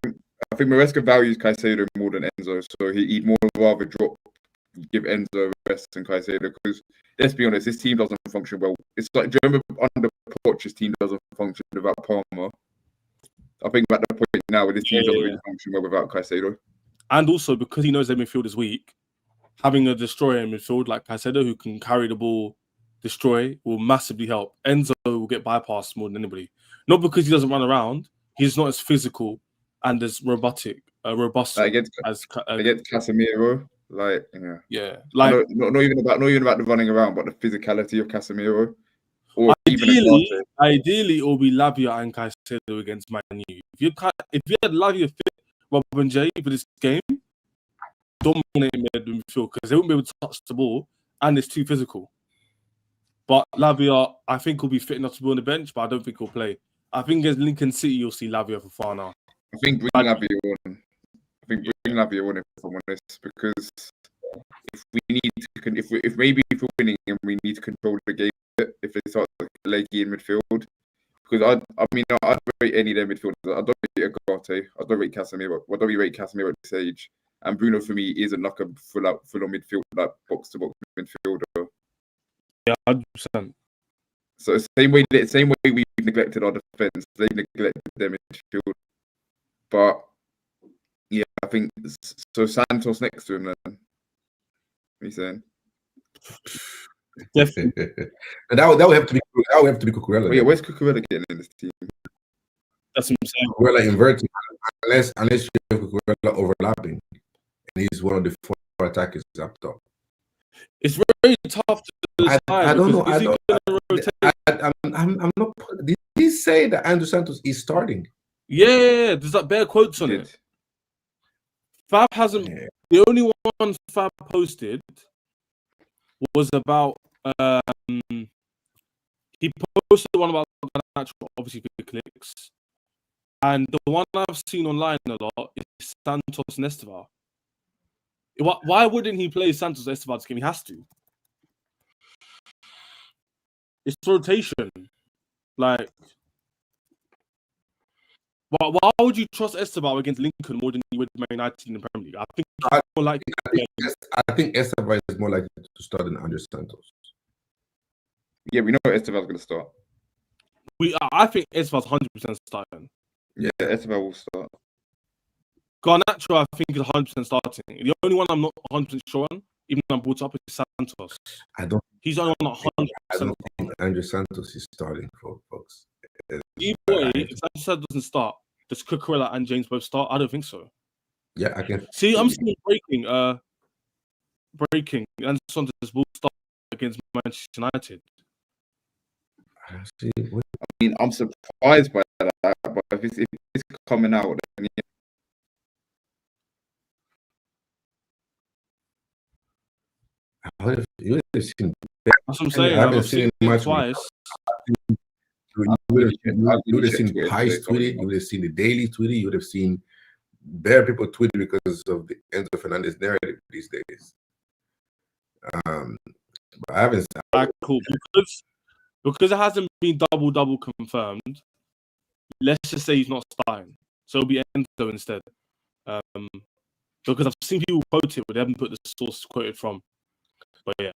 I think Maresca values Caicedo more than Enzo, so he'd more rather give Enzo a rest than Caicedo, because let's be honest, this team doesn't function well. It's like, do you remember under Poch, this team doesn't function without Palmer? I think at the point now where this team doesn't really function well without Caicedo. And also because he knows their midfield is weak, having a destroyer in midfield like Caicedo who can carry the ball, destroy, will massively help. Enzo will get bypassed more than anybody. Not because he doesn't run around, he's not as physical and as robust against Casemiro. Like, yeah, like not even about the running around, but the physicality of Casemiro. Or ideally, it will be Lavia and Caicedo against Man U. If you had Lavia fit Robin J for this game, dominating the midfield because they won't be able to touch the ball and it's too physical. But Lavia, I think, will be fit enough to be on the bench, but I don't think he'll play. I think against Lincoln City, you'll see Lavia for far now. I think bring Lavia on. Bring Lavia on, if I'm honest, because if we're winning and we need to control the game, if they start leggy in midfield, because I'd rate any of their midfielders. I don't rate Agate, I don't rate Casemiro. I don't really rate Casemiro at this age. And Bruno for me isn't like a full on midfield, like box to box midfielder. Yeah, 100%. So same way we've neglected our defense, they've neglected their midfield. But yeah, I think so. Santos next to him then. What are you saying? Definitely. And that would have to be Cucurella. Oh, yeah, where's Cucurella getting in this team? That's what I'm saying. Cucurella inverting, unless you have Cucurella overlapping, and he's one of the 4 attackers up top. It's very tough to decide. I don't know. I'm not. Did he say that Andrew Santos is starting? Yeah, there's like bare quotes on it. Fab hasn't. Yeah. The only one Fab posted was about. He posted one about Garnacho, obviously for clicks, and the one I've seen online a lot is Santos and Esteban. Why wouldn't he play Santos Esteban this game? He has to. It's rotation. Like, why would you trust Esteban against Lincoln more than you would Man United in the Premier League? I think Esteban is more likely to start than Andrew Santos. Yeah, we know Esteban's going to start. I think Esteban's 100% starting. Yeah, Esteban will start. Garnacho, I think, is 100% starting. The only one I'm not 100% sure on, even though I'm brought up, is Santos. He's the only one 100%. I don't think Andrew Santos is starting for folks. Either way, if Santos doesn't start, does Cucurella and James both start? I don't think so. Yeah, I can see. I'm seeing breaking, and Santos will start against Manchester United. I mean, I'm surprised by that, but if it's coming out, then yeah. You would have seen. That's what I'm saying. I've seen it much twice. You would have seen Heist tweeted. You would have seen the Daily tweeted. You would have seen bare people tweeted because of the Enzo Fernandez narrative these days. But I haven't. Cool. Because it hasn't been double confirmed. Let's just say he's not starting, so it'll be Enzo instead. Because I've seen people quote it, but they haven't put the source quoted from. But yeah.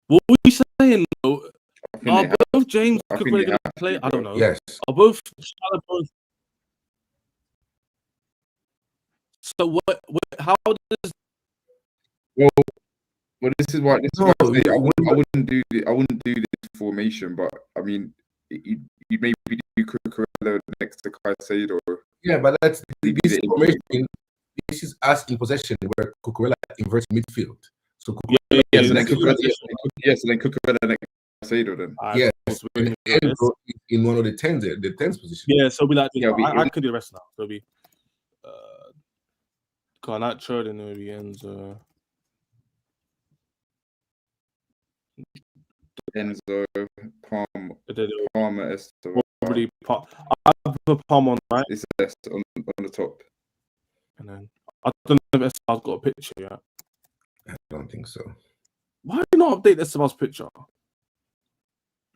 What were you saying though? Are both James Cucurella going to play? I don't know. Yes. Are both? So what? How does? Well, this is why I wouldn't do this formation, but I mean, you maybe do Cucurella next to Caicedo. Yeah, but that's this formation. This is us in possession where Cucurella inverts midfield. So so then Cucurella next to Caicedo then. Yes, in one of the 10s, the 10s position. Yeah, so be like, I can do the rest now. So it'll be Garnacho, then it'll be Enzo. Enzo, Palmer, Esther. Probably I put Palmer on right. It's on the top. And then I don't know if Esteban's got a picture yet. I don't think so. Why do you not update Esteban's picture?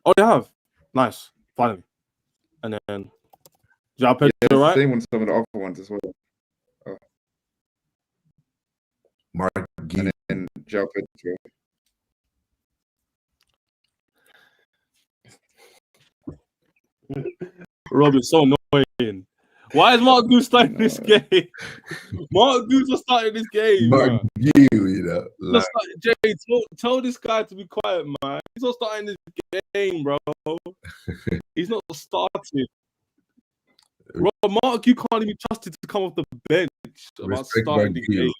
Oh, you have. Nice, finally. And then João Pedro, right? Same on some of the other ones as well. Mark Gui and João Pedro. Rob is so annoying. Why is Mark Gui starting this game? Mark Gui just starting this game. Mark Gui, you know. Like... Jay, tell this guy to be quiet, man. He's not starting this game, bro. He's not starting. Rob, Mark Gui can't even trust it to come off the bench about starting the game.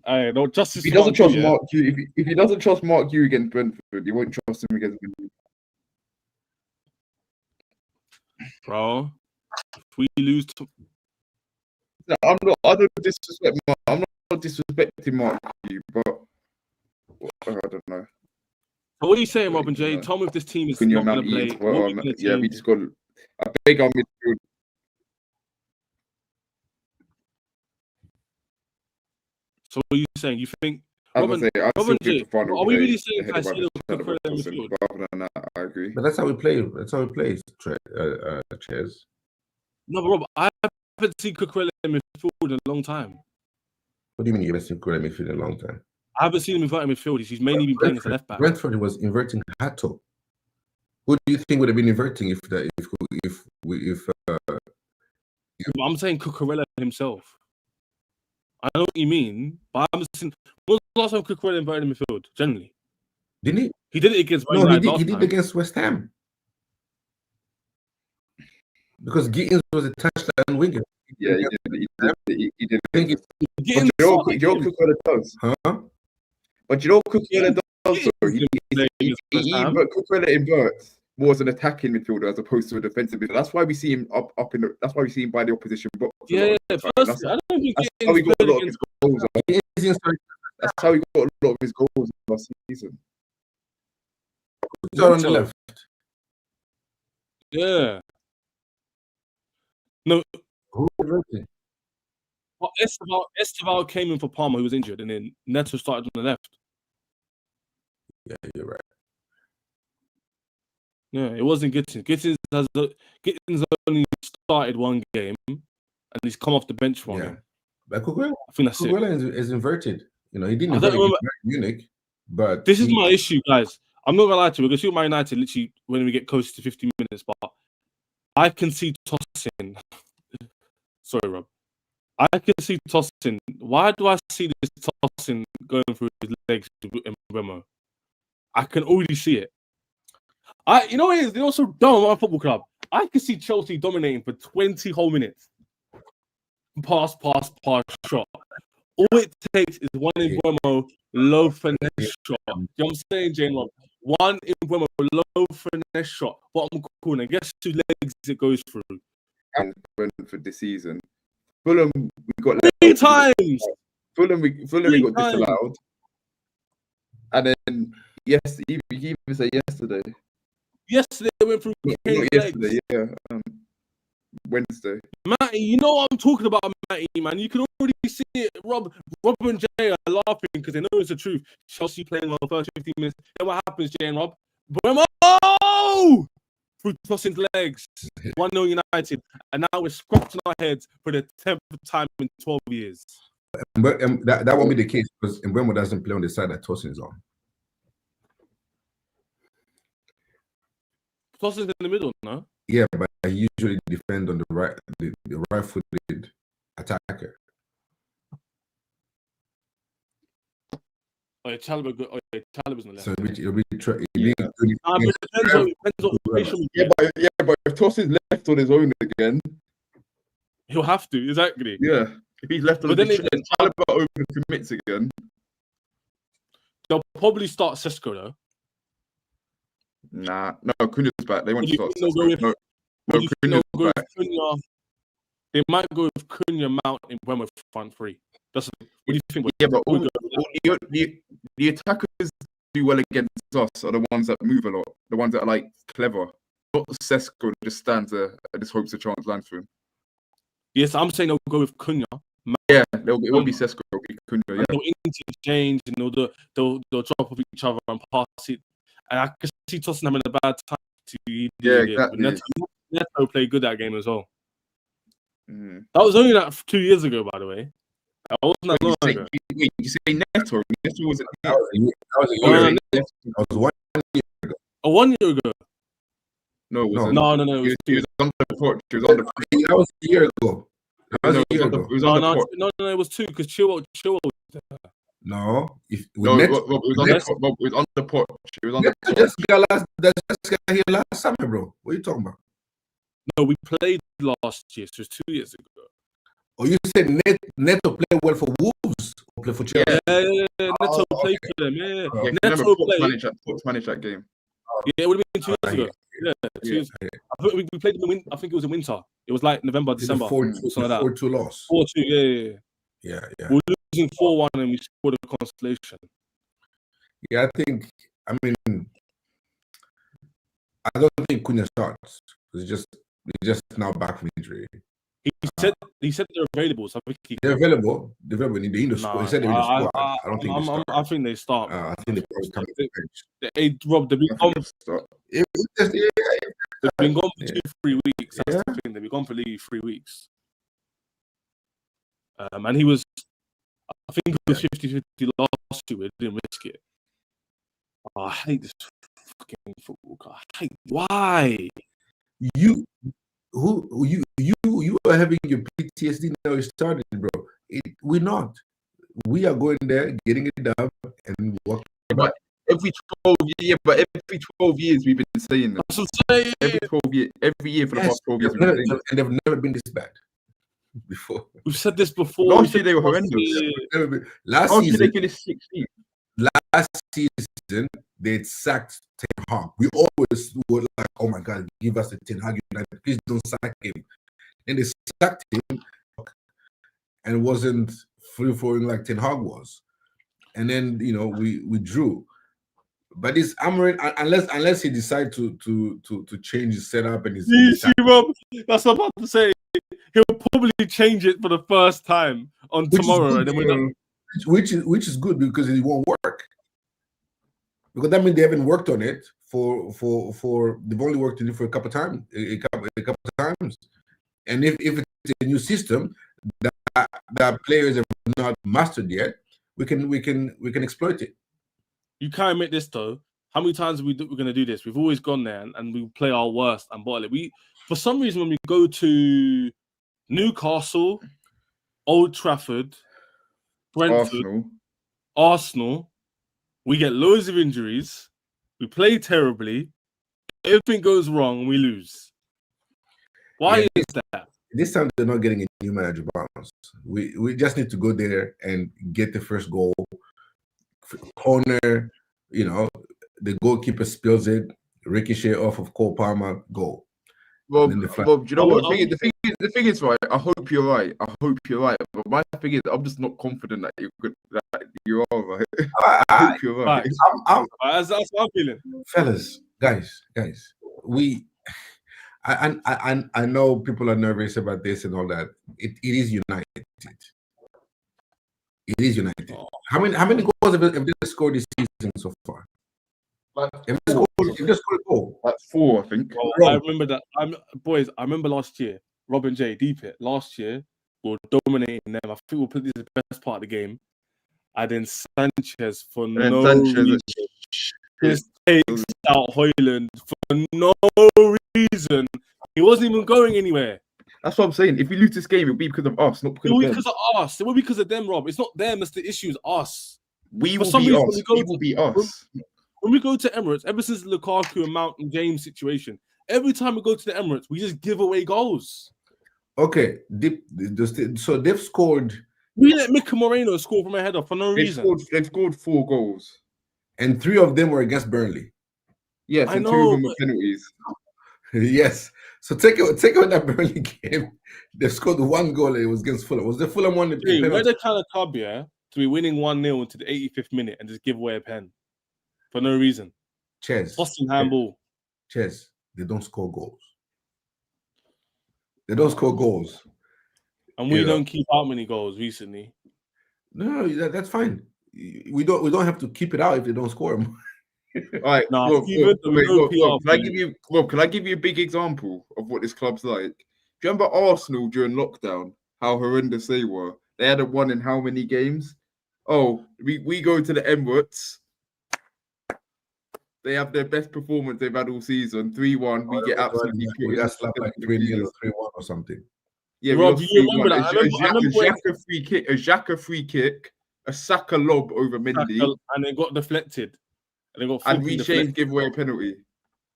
I don't trust. If he doesn't trust Mark Gui, if he doesn't trust Mark Gui against Brentford, he won't trust him against Brentford. Bro, if we lose to... No, I'm not. I don't disrespect Mark. I'm not disrespecting Mark Gui, but I don't know. So what are you saying, Rob and Jay? Tell me if this team is not going to play. Well, yeah, we just got. I beg our midfield. So what are you saying? You think? Are we really saying Caicedo could put in midfield? Other than that, I agree. But that's how we play. That's how we play. Chairs. No, but Rob, I haven't seen Cucurella in midfield in a long time. What do you mean you haven't seen Cucurella in midfield in a long time? I haven't seen him invert in midfield. He's mainly been playing as a left back. Brentford was inverting Hato. Who do you think would have been inverting I'm saying Cucurella himself. I know what you mean, but I haven't seen. When was the last time Cucurella inverted in midfield? Generally, didn't he? He did it against. No, he did against West Ham. Because Gittins was a touchline winger. Yeah, he did. Gittins, but you know Cucurella does. Huh? But you know Cucurella does. Cucurella inverts more as an attacking midfielder as opposed to a defensive midfielder. That's why we see him up in the. That's why we see him by the opposition box. Yeah, I don't think that's how he got a lot of his goals. That's how he got a lot of his goals last season. He's on the left. Yeah. No. Who was it? Well, Esteval came in for Palmer, who was injured, and then Neto started on the left. Yeah, you're right. Yeah, it wasn't Gittins. Gittins only started one game, and he's come off the bench for him. But Cucurella, I think that's it. Is inverted. You know, he didn't invert Munich, but this is my issue, guys. I'm not gonna lie to you. We're gonna shoot Man United literally when we get close to 50 minutes, but I can see tossing. Sorry, Rob. I can see tossing. Why do I see this tossing going through his legs in Bremo? I can already see it. You know what it is? They're also dumb at my football club. I can see Chelsea dominating for 20 whole minutes. Pass, shot. All it takes is one in Bremo, low finesse shot. You know what I'm saying, Jane Rob? One in Bremo, low finesse shot. Bottom corner. Guess whose legs it goes through? And for this season. Fulham, we got 3 times. Fulham, we got disallowed. And then, yes, you even say yesterday. Yesterday, they went through. Not yesterday, yeah. Wednesday. Matty, you know what I'm talking about, Matty, man. You can already see it. Rob and Jay are laughing because they know it's the truth. Chelsea playing on the first 15 minutes. Then what happens, Jay and Rob? Bremo! Through tossing legs. 1-0 United. And now we're scratching our heads for the 10th time in 12 years. But that won't be the case because Mbeumo doesn't play on the side that Tosin is on. Tosin's in the middle, no? Yeah, but I usually defend on the right-footed attacker. Oh, yeah, Chalobah's on the left. So it'll be but if Tosin's left on his own again, he'll have to, exactly. Yeah, if he's left on his own, Chalobah over commits again. They'll probably start Sesko though. Nah, no, Cunha's back. They want to start. Cunha's back. They might go with Cunha, Mount, and Bremo front three. What do you think? Yeah, but the attackers do well against us are the ones that move a lot, the ones that are like clever. Not Sesko just stands there and just hopes a chance lands for him. Yes, I'm saying they'll go with Cunha. Yeah, it won't be Sesko, it'll be Cunha. Yeah. And they'll interchange and they'll drop off each other and pass it. And I can see Tottenham in a bad time. Exactly. Neto played good that game as well. Mm. That was only like 2 years ago, by the way. That wasn't that long ago. Wait, you say Neto? Neto was That was a year ago. That was 1 year ago. Oh, 1 year ago. No, it wasn't. No. It was under Poch. It was under. That was a year ago. That was a year ago. It was under Poch. No, it was 2 because Chilwell was there. No, it was under Poch. It was under. That's guy here last summer, bro. What are you talking about? No, we played last year, so it was 2 years ago. Oh, you said Neto played well for Wolves or play for Chelsea? Yeah. Neto played for them. Yeah. Neto played. Poch managed that game. Yeah, it would have been 2 years ago. Yeah, 2 years. We played them I think it was in winter. It was like November, December. 4-2 loss. 4-2, yeah. We're losing 4-1 and we scored a consolation. Yeah, I don't think Cunha starts. He's just now back from injury. He said they're available, so I think they're available. They're available in the squad. He said they're in the squad. I don't think they start. I think they start. I think they probably come to the bench. They've been gone for 2-3 weeks. That's the thing. They've been gone for literally 3 weeks. And he was, I think it was 50-50 last year. We didn't risk it. Oh, I hate this fucking football. Why? You are having your PTSD now. You started, bro. We're not. We are going there, getting it done, and walking. But every 12 years we've been saying that. That's what I'm saying. Every year for the past 12 years, and they've never been this bad before. We've said this before. Last year they were horrendous. Last season they finished 16th. Last season they sacked Ten Hag. We always were like, "Oh my God, give us the Ten Hag United. Please don't sack him." And they sacked him, and wasn't free flowing like Ten Hag was. And then we drew. But it's Amorim, unless he decides to change his setup and his. See, Rob, that's what I'm about to say. He'll probably change it for the first time on tomorrow, and then we're not. Which is good because it won't work. Because that means they haven't worked on it for they've only worked on it for a couple of times. And if it's a new system that players have not mastered yet, we can exploit it. You can't admit this though. How many times we're going to do this? We've always gone there and we play our worst and bottle it. For some reason, when we go to Newcastle, Old Trafford, Brentford, Arsenal, we get loads of injuries. We play terribly. Everything goes wrong and we lose. Why is that? This time they're not getting a new manager bounce. We just need to go there and get the first goal. Corner, the goalkeeper spills it, ricochet off of Cole Palmer, goal. Well, do you know what? The thing is, right? I hope you're right. But my thing is, I'm just not confident that you are right. I hope you're right. That's what I'm feeling. Fellas, guys, I know people are nervous about this and all that. It is United. It is United. Oh. How many goals have they scored this season so far? If they scored a goal. That's 4, I think. Well, I remember that. I remember last year, Rob and Jay, deep it. Last year, we were dominating them. I think we'll put this as the best part of the game. And then Sanchez for no reason. Just takes out Højlund for no reason. He wasn't even going anywhere. That's what I'm saying. If we lose this game, it'll be because of us, not because of them. Because of us. It will be because of them, Rob. It's not them. It's the issue. It's us. We will be us. We will be us. When we go to Emirates, ever since the Lukaku and Mount and James situation, every time we go to the Emirates, we just give away goals. Okay. So they've scored. We let Mika Moreno score from a header for no reason. They've scored 4 goals. And 3 of them were against Burnley. Yes, and 2 of them were penalties. Yes. So take out that Burnley game. They scored 1 goal and it was against Fulham. Was the Fulham one? We're the kind of club, to be winning 1-0 into the 85th minute and just give away a pen. for no reason. Tossing handball. Chess. They don't score goals. They don't score goals. And we don't keep out many goals recently. No, that's fine. We don't have to keep it out if they don't score them. All right, Rob, can I give you a big example of what this club's like? Do you remember Arsenal during lockdown? How horrendous they were. They hadn't won in how many games? Oh, we go to the Emirates. They have their best performance they've had all season. 3-1. We get absolutely we got slapped like 3-0 or 3-1 or something. Yeah, Rob, you remember that? A Xhaka free kick, a Saka lob over Mendy, and it got deflected. And we give away a penalty.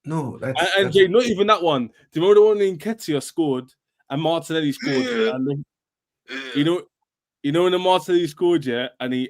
No, that's Jay, not even that one. Do you remember the one in Nketiah scored and Martinelli scored? And you know when the Martinelli scored, and he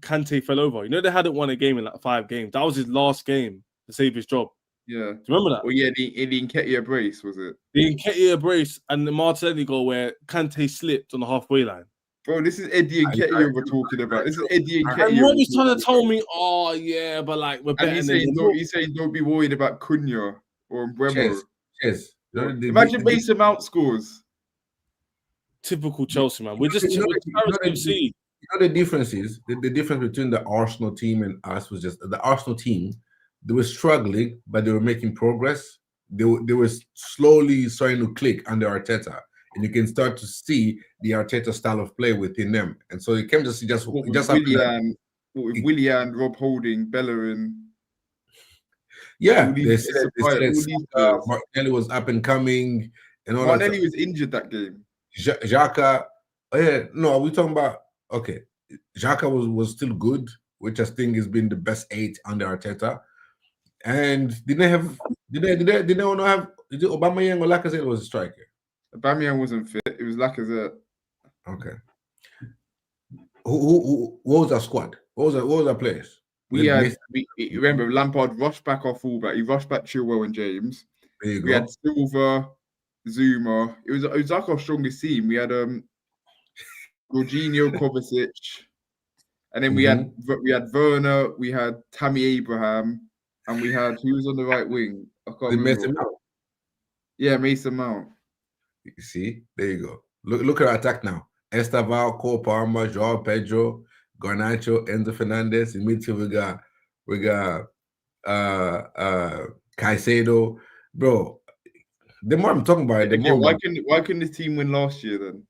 Kante fell over. You know they hadn't won a game in like 5 games. That was his last game to save his job. Yeah. Do you remember that? Well, yeah, the Nketiah brace, was it? The Nketiah brace and the Martinelli goal where Kante slipped on the halfway line. Bro, this is Eddie and Nketiah we're talking about. This is Eddie and Nketiah. And Rob is trying to tell me, oh yeah, but like we're better than he's saying don't be worried about Cunha or Mbeumo. Yes. Imagine Mason Mount scores. Typical Chelsea, man. We're just You know the difference is the difference between the Arsenal team and us was just the Arsenal team. They were struggling, but they were making progress. They were slowly starting to click under Arteta, and you can start to see the Arteta style of play within them. And so it came just Willian, Rob Holding, Bellerin. Yeah, they said Martinelli was up and coming, and all Martinelli was injured that game. Xhaka, no, we're talking about Xhaka was still good, which I think has been the best 8 under Arteta. And did they have Aubameyang or Lacazette was a striker? Aubameyang wasn't fit. It was Lacazette. Okay. What was our squad? What was our players? Remember Lampard rushed back our fullback. He rushed back Chilwell and James. We had Silva, Zuma. It was like our strongest team. We had Jorginho, Kovacic, and then we had Werner. We had Tammy Abraham. And we had who was on the right wing? I can't remember. Mason Mount. Yeah, Mason Mount. You see, there you go. Look at our attack now. Estaval, Cole Palmer, Joao Pedro, Garnacho, Enzo Fernandez. In midfield, we got Caicedo. Bro, the more I'm talking about it, the more why couldn't this team win last year then?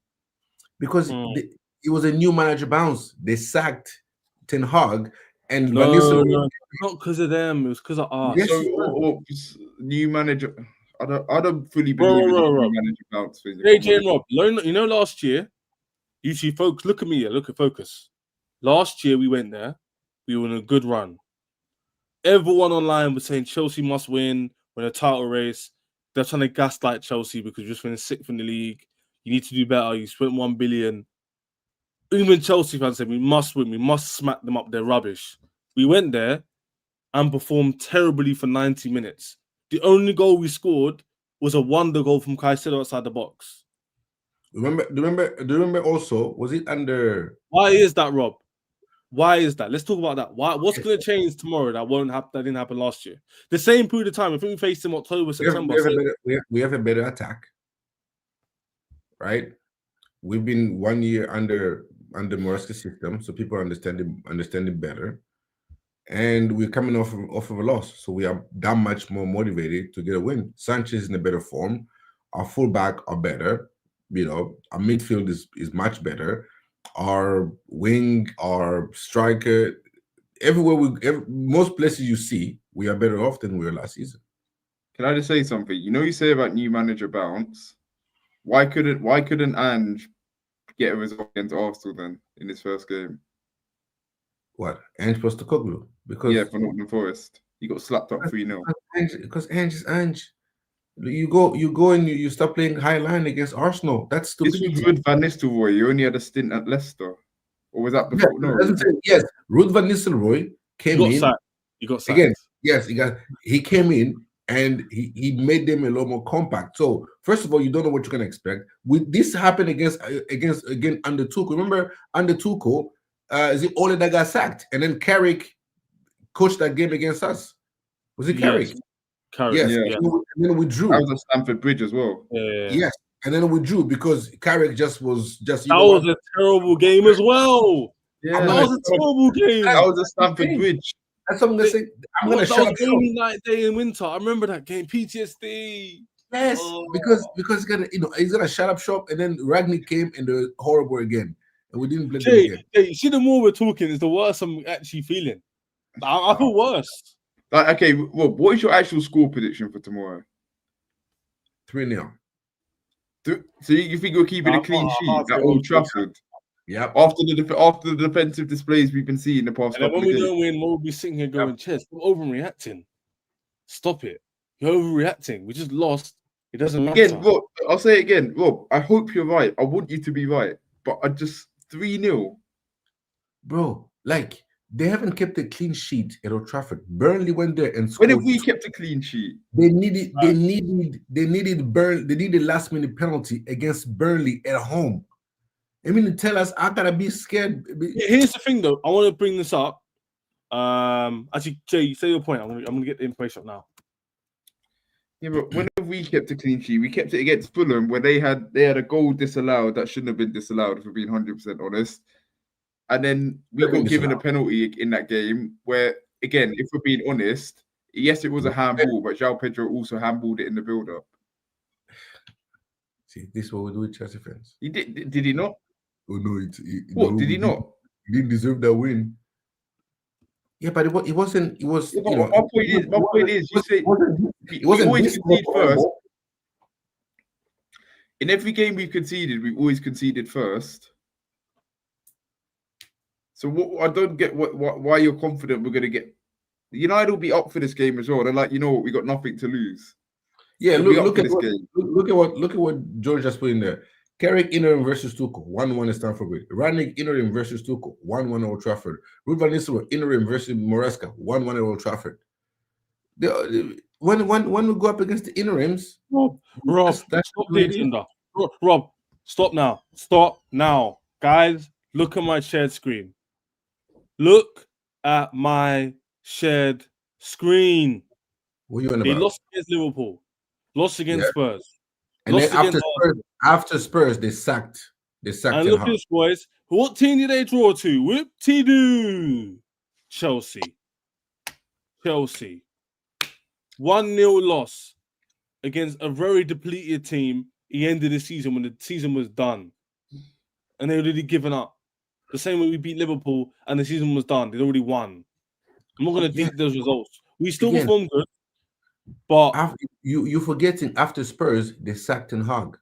Because it was a new manager bounce. They sacked Ten Hag. And no, not because of them. It was because of us. Yes, new manager. I don't fully believe in the new manager bounce thing. AJ and Rob, you know, last year, you see, folks, look at me. Look at focus. Last year we went there. We were in a good run. Everyone online was saying Chelsea must win. We're in a title race. They're trying to gaslight Chelsea because you're just finished 6th in the league. You need to do better. You spent $1 billion. Even Chelsea fans said we must win. We must smack them up. They're rubbish. We went there and performed terribly for 90 minutes. The only goal we scored was a wonder goal from Caicedo outside the box. Do you remember also, was it under... Why is that, Rob? Why is that? Let's talk about that. What's going to change tomorrow that won't happen? That didn't happen last year. The same period of time. I think we faced him October, September. We have a better attack, right? We've been 1 year under Maresca system, so people understand it better. And we're coming off of a loss, so we are that much more motivated to get a win. Sanchez is in a better form. Our fullback are better. You know, our midfield is much better. Our wing, our striker, most places you see, we are better off than we were last season. Can I just say something? You know, you say about new manager bounce. Why couldn't Ange get a result against Arsenal then in his first game? What? Ange Postecoglou? Because for Nottingham Forest, he got slapped up 3-0. Because Ange is Ange. You go and you start playing high line against Arsenal. That's stupidity. This was Ruud van Nistelrooy. You only had a stint at Leicester, or was that before? Yes, Ruud van Nistelrooy came in. He got sacked. Again. Yes, he came in and he made them a lot more compact. So first of all, you don't know what you're gonna expect. This happened against under Tuchel. Remember under Tuchel, is it Ole that got sacked, and then Carrick coached that game against us? Was it Carrick? Yes. Carrick. Yes. Yeah. And then we drew. That was at Stamford Bridge as well. Yeah. Yes. And then we drew because Carrick was just. That was a terrible game as well. Yeah, that was a terrible game. That was at Stamford Bridge. That's what I'm gonna say. I'm gonna shut up. Rainy night day in winter. I remember that game. PTSD. Yes, because he's gonna shut up shop, and then Ragnick came and they were horrible again, and we didn't blame them again. You see, the more we're talking, is the worse I'm actually feeling. I feel worse. Okay, well, what is your actual score prediction for tomorrow? 3-0. So you think we're keeping a clean sheet at Old Trafford? Yeah. After the defensive displays we've been seeing the past couple of games. When we don't win, we'll be sitting here going, "Chess, we're overreacting. Stop it. You're overreacting. We just lost. It doesn't matter." Again, Rob, I'll say it again, Rob. I hope you're right. I want you to be right, but I just 3-0. Bro, like they haven't kept a clean sheet at Old Trafford. Burnley went there and scored. When have we kept a clean sheet? They needed last minute penalty against Burnley at home. I mean, to tell us I gotta be scared. Here's the thing, though. I want to bring this up. Actually, Jay, say your point. I'm gonna get the information up now. Yeah, but when have we kept a clean sheet? We kept it against Fulham, where they had a goal disallowed that shouldn't have been disallowed, if we're being 100% honest. And then we got given a penalty in that game, where again, if we're being honest, yes, it was a handball, but João Pedro also handballed it in the build-up. See, this is what we do with Chelsea fans. He did he not? Oh no, what did he not? He didn't deserve that win. Yeah, but it wasn't. It was. Yeah, my point is, you say we always concede first. In every game we've conceded, we've always conceded first. So what I don't get why you're confident we're going to get. United will be up for this game as well. They're like, you know what, we got nothing to lose. Yeah, look at what George just put in there. Carrick interim versus Tuchel, 1-1 at Stamford Bridge. Rangnick interim versus Tuchel, 1-1 at Old Trafford. Ruud van Nistelrooy interim versus Maresca, 1-1 at Old Trafford. When we go up against the interims, Rob, stop now. Stop now. Guys, look at my shared screen. Look at my shared screen. What are you on about? They lost against Liverpool. Lost against Spurs. And then after Spurs, they sacked. And look at this, boys. What team did they draw to? Whoop-de-doo. Chelsea. 1-0 loss against a very depleted team. The end of the season, when the season was done, and they already given up. The same way we beat Liverpool and the season was done. They'd already won. I'm not going to dig those results. We still performed good, but you're forgetting after Spurs they sacked Ten Hag.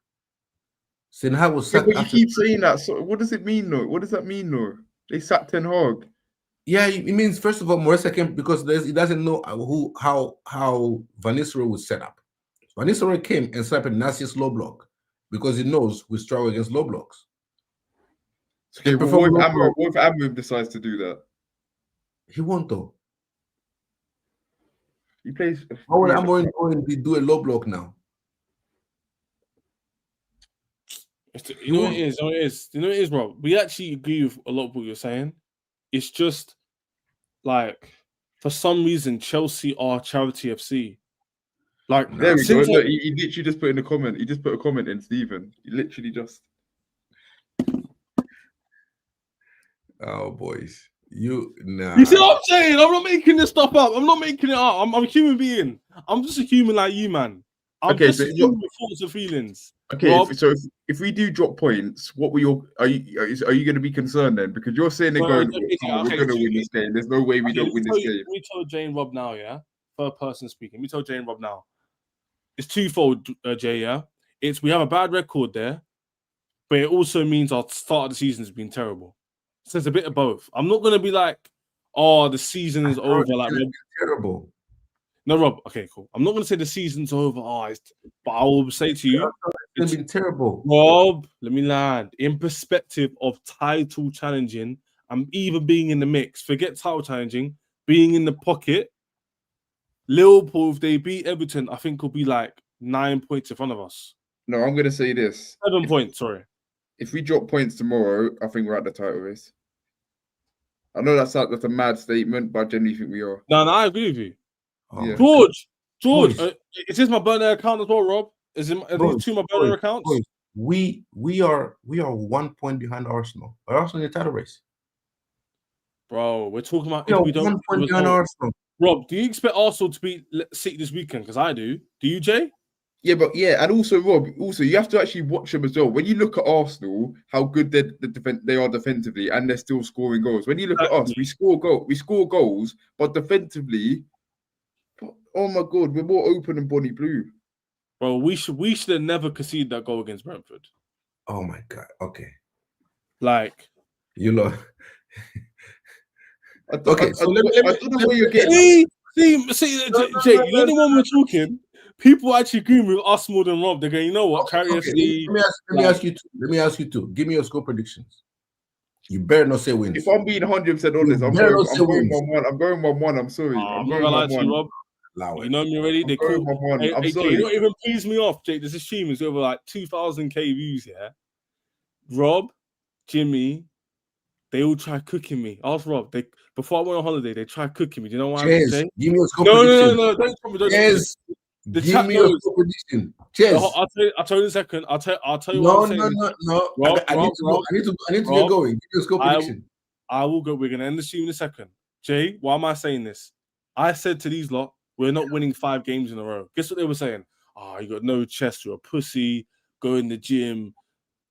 Ten Hag was sacked. But you keep saying that. So what does it mean, though? What does that mean, though? They sacked Ten Hag. Yeah, it means first of all, Maresca came because he doesn't know how Van Nistelrooy was set up. Van Nistelrooy came and set up a nastiest low block because he knows we struggle against low blocks. Okay, but what if Amorim decides to do that? He won't, though. He plays. How will Amorim do a low block now? You know what it is? You know what it is, bro? We actually agree with a lot of what you're saying. It's just like, for some reason, Chelsea are charity FC. Like, there we go. Look, he literally just put in a comment. He just put a comment in, Stephen. He literally just. Oh, boys. You see what I'm saying? I'm not making this stuff up. I'm not making it up. I'm a human being. I'm just a human like you, man. I'm just a human with thoughts and feelings. Okay, so if we do drop points, what were are you going to be concerned then? Because you're saying they're going, we're going to win this game. There's no way we don't win this game. We told Jane Rob now, yeah? Third person speaking. We told Jane Rob now. It's twofold, Jay, yeah? We have a bad record there, but it also means our start of the season has been terrible. So it's a bit of both. I'm not going to be like, oh, the season is over. Like, terrible. No, Rob. Okay, cool. I'm not going to say the season's over. But I will say to you, it's been terrible. Rob, let me land. In perspective of title challenging, I'm even being in the mix. Forget title challenging, being in the pocket. Liverpool, if they beat Everton, I think will be like 9 points in front of us. No, I'm going to say this. 7 points, sorry. If we drop points tomorrow, I think we're at the title race. I know that's a mad statement, but I genuinely think we are. No, I agree with you. Yeah. George, is this my burner account as well, Rob? Are these two my burner accounts? We are 1 point behind Arsenal. Arsenal in the title race. Bro, we're talking about if we don't 1 point behind Arsenal. Rob, do you expect Arsenal to beat City this weekend? Because I do. Do you, Jay? Yeah, and also Rob, you have to actually watch them as well. When you look at Arsenal, how good they are defensively, and they're still scoring goals. When you look at us, we score goals, but defensively, oh my god, we're more open than Bonnie Blue. Bro, we should have never conceded that goal against Brentford. Oh my god. Okay. Like you know. I don't know where you're getting. See, Jay, you know the one we're talking. People actually agree with us more than Rob. They're going, you know what? Carry us. Let me ask you two. Give me your score predictions. You better not say wins. If I'm being 100% honest, I'm going 1-1. I'm going 1-1. I'm sorry. I'm not gonna lie to you, Rob. You know me already. They call. I'm sorry. You don't even please me off, Jake. This stream is over like 2,000k views. Yeah, Rob, Jimmy, they all try cooking me. Ask Rob. Before I went on holiday, they tried cooking me. Do you know why? Cheers. Give me your score prediction. No. Don't tell me. Yes. Give me your score prediction. Cheers. I'll tell you in a second. I'll tell you what I'm saying. No. I need to get going. Give me your score prediction. I will go. We're gonna end the stream in a second. Jay, why am I saying this? I said to these lot, we're not winning 5 games in a row. Guess what they were saying? You got no chest, you're a pussy, go in the gym.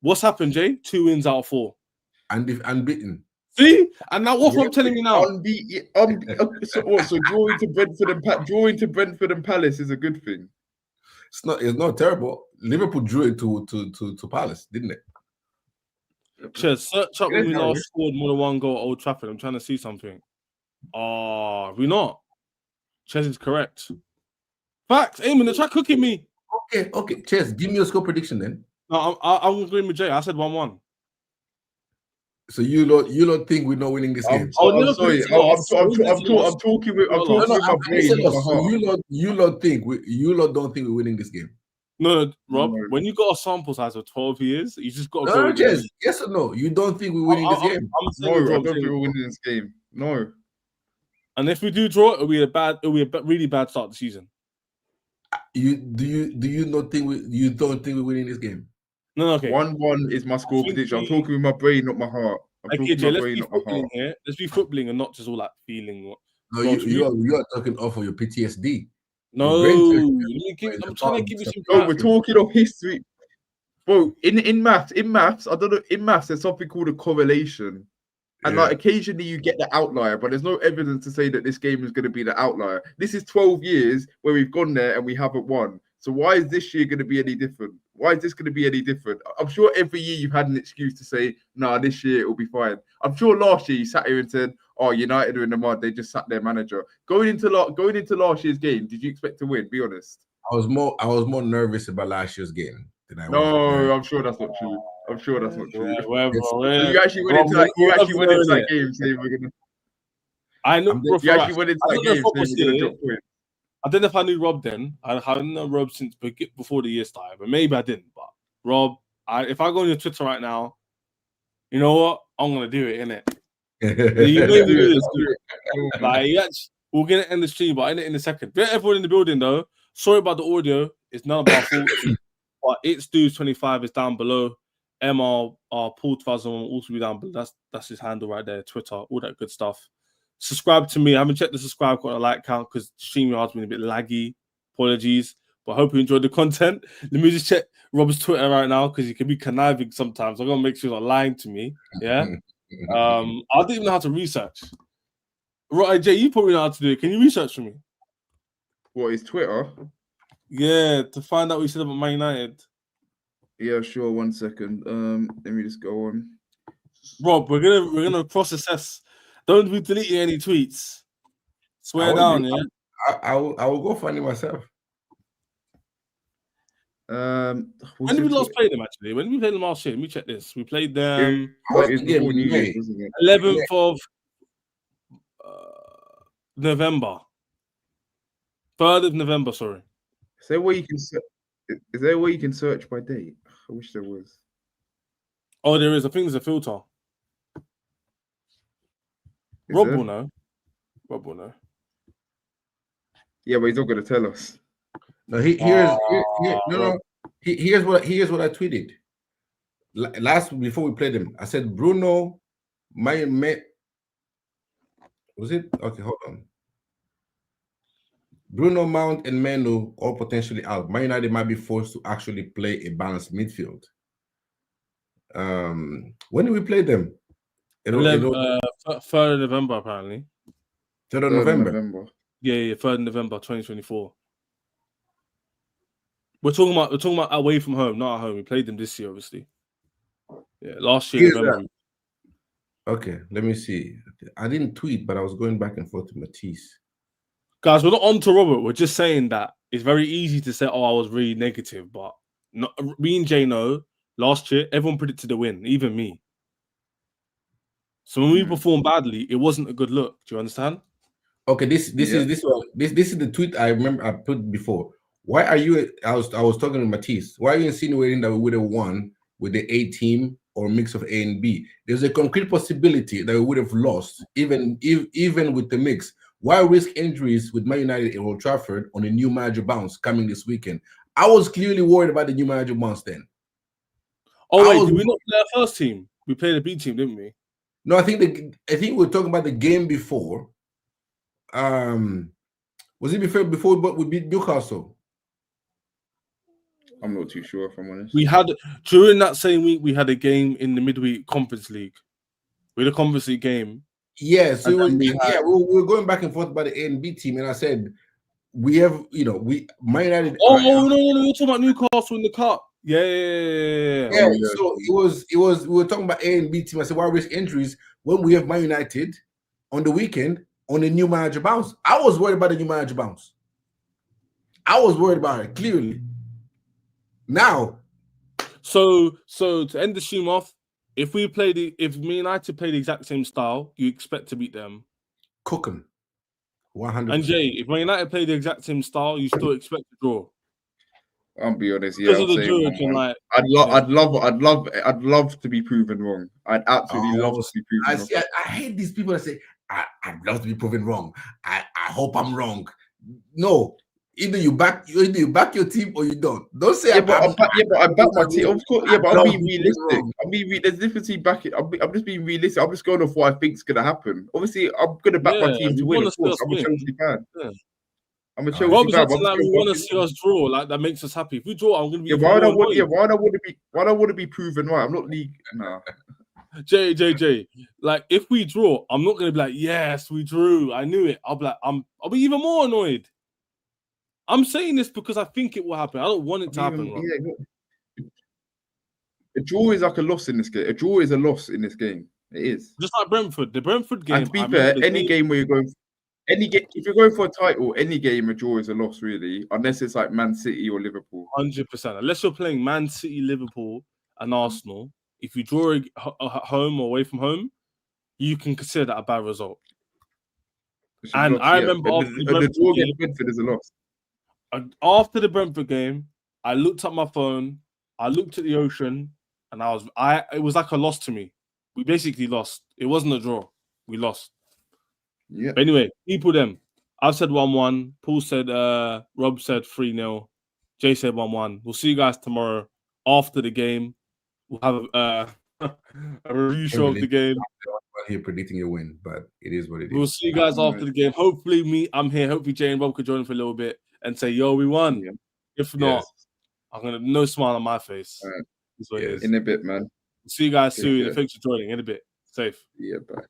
What's happened, Jay? 2 wins out of 4. Unbeaten. See? And now what's Rob telling me now? So drawing to Brentford and Palace is a good thing. It's not terrible. Liverpool drew it to Palace, didn't it? Cheers. Search up when we last scored more than 1 goal at Old Trafford. I'm trying to see something. We're not. Ches is correct. Facts. Eamon, they try cooking me. Okay. Ches, give me your score prediction then. No, I'm agreeing with Jay. I said 1-1. So you don't think we're not winning this game? I'm sorry. I'm talking with my brain. You don't think we're winning this game? No, Rob. No. When you got a sample size of 12 years, you just got to go. Yes or no? You don't think we're winning this game? No, I don't think we're winning this game. No. And if we do draw, it'll be a really bad start of the season. You don't think we're winning this game? No, okay. 1-1 is my score prediction. I'm talking with my brain, not my heart. Let's be footballing and not just all that feeling. No, you are talking off of your PTSD. No, I'm trying to give you some. No, we're talking of history, bro. In maths, I don't know. In maths, there's something called a correlation. And like occasionally you get the outlier, but there's no evidence to say that this game is going to be the outlier. This is 12 years where we've gone there and we haven't won. So why is this year going to be any different? Why is this going to be any different? I'm sure every year you've had an excuse to say, nah, this year it will be fine. I'm sure last year you sat here and said, oh, United are in the mud. They just sacked their manager. Going into last year's game, did you expect to win? Be honest. I was more nervous about last year's game than I was. No, I'm sure that's not true. I'm sure that's not true. Yeah, you actually went into that game saying we're gonna. I know. You actually went into that game saying we're gonna drop points. I don't know if I knew Rob then. I hadn't known Rob since before the year started, but maybe I didn't. But Rob, if I go on your Twitter right now, you know what? I'm gonna do it, innit? You made me do this. Like, we're gonna end the stream, but I end it in a second. Get everyone in the building though. Sorry about the audio. It's none of our fault. But it's Dudes 25 is down below. MR Paul 2000 will also be down below. That's his handle right there. Twitter, all that good stuff. Subscribe to me. I haven't checked the subscribe count or like count because StreamYard's been a bit laggy. Apologies. But I hope you enjoyed the content. Let me just check Rob's Twitter right now because he can be conniving sometimes. I'm gonna make sure he's not lying to me. Yeah. I don't even know how to research. Right, Jay, you probably know how to do it. Can you research for me? What is Twitter? Yeah, to find out what you said about Man United. Yeah, sure. 1 second. Let me just go on. Rob, we're gonna cross-assess. Don't be deleting any tweets. Swear down, yeah. I will go find it myself. When did we last play them? Actually, when did we play them last year? Let me check this. We played them 11th of November. 3rd of November. Sorry. Is there a way you can search by date? I wish there was. Oh, there is. I think there's a filter. Rob will know. Rob will know. Yeah, but he's not going to tell us. No, here's what I tweeted before we played him. I said Bruno, was it okay? Hold on. Bruno, Mount, and Menu all potentially out. Man United might be forced to actually play a balanced midfield. When did we play them? 3rd of November, apparently. 3rd of November. Yeah, 3rd of November, 2024. We're talking about away from home, not at home. We played them this year, obviously. Yeah, last year November. Okay, let me see. I didn't tweet, but I was going back and forth to Matisse. Guys, we're not on to Robert. We're just saying that it's very easy to say, "Oh, I was really negative," but not, me and Jay know last year everyone predicted a win, even me. So when we performed badly, it wasn't a good look. Do you understand? Okay, this is the tweet I remember I put before. Why are you? I was talking to Matisse. Why are you insinuating that we would have won with the A team or a mix of A and B? There's a concrete possibility that we would have lost, even with the mix. Why risk injuries with Man United in Old Trafford on a new manager bounce coming this weekend? I was clearly worried about the new manager bounce then. Oh wait, did we not play our first team? We played a B team, didn't we? No, I think we were talking about the game before. Was it before we beat Newcastle? I'm not too sure, if I'm honest. We had during that same week we had a game in the midweek Conference League. We had a Conference League game. Yeah, so we were going back and forth about the A and B team, and I said we have, Man United. Oh no, you're talking about Newcastle in the cup. Yeah. So it was we were talking about A and B team. I said, why risk injuries when we have Man United on the weekend on a new manager bounce? I was worried about the new manager bounce. I was worried about it, clearly. Now, so to end the stream off, if Man United play the exact same style, you expect to beat them. Cook them. 100%. And Jay, if Man United play the exact same style, you still expect to draw. I'll be honest, yeah. I'd love to be proven wrong. I'd absolutely love to be proven wrong. I hate these people that say, I'd love to be proven wrong. I hope I'm wrong. No. Either you back your team or you don't. Don't say I back my team. Of course, but I'm being realistic. There's a difference between backing. I'm just being realistic. I'm just going off what I think is going to happen. Obviously, I'm going to back my team to win. Of course, I'm a Chelsea fan. Yeah. I'm a Chelsea fan. Like we want to see us draw. Like that makes us happy. If we draw, I'm going to be. Why do I want to be proven right? I'm not league. Nah. Jay. Like if we draw, I'm not going to be like, yes, we drew. I knew it. I'll be even more annoyed. I'm saying this because I think it will happen. I don't want it to happen. A draw is like a loss in this game. A draw is a loss in this game. It is. Just like Brentford. The Brentford game. And to be fair, game where you're going, if you're going for a title, any game a draw is a loss, really, unless it's like Man City or Liverpool. 100%. Unless you're playing Man City, Liverpool, and Arsenal, if you draw at home or away from home, you can consider that a bad result. And I remember the draw against Brentford is a loss. After the Brentford game, I looked at my phone, I looked at the ocean, and it was like a loss to me. We basically lost. It wasn't a draw. We lost. Yeah. But anyway, I've said 1-1. Paul said, Rob said 3-0. Jay said 1-1. We'll see you guys tomorrow after the game. We'll have a review show of the game. I'm here predicting your win, but it is what it is. We'll see you guys after the game. Hopefully, I'm here. Hopefully, Jay and Rob could join for a little bit and say, yo, we won. Yeah. If not, I'm going to no smile on my face. Right. In a bit, man. See you guys soon. Thanks for joining. In a bit. Safe. Yeah, bye.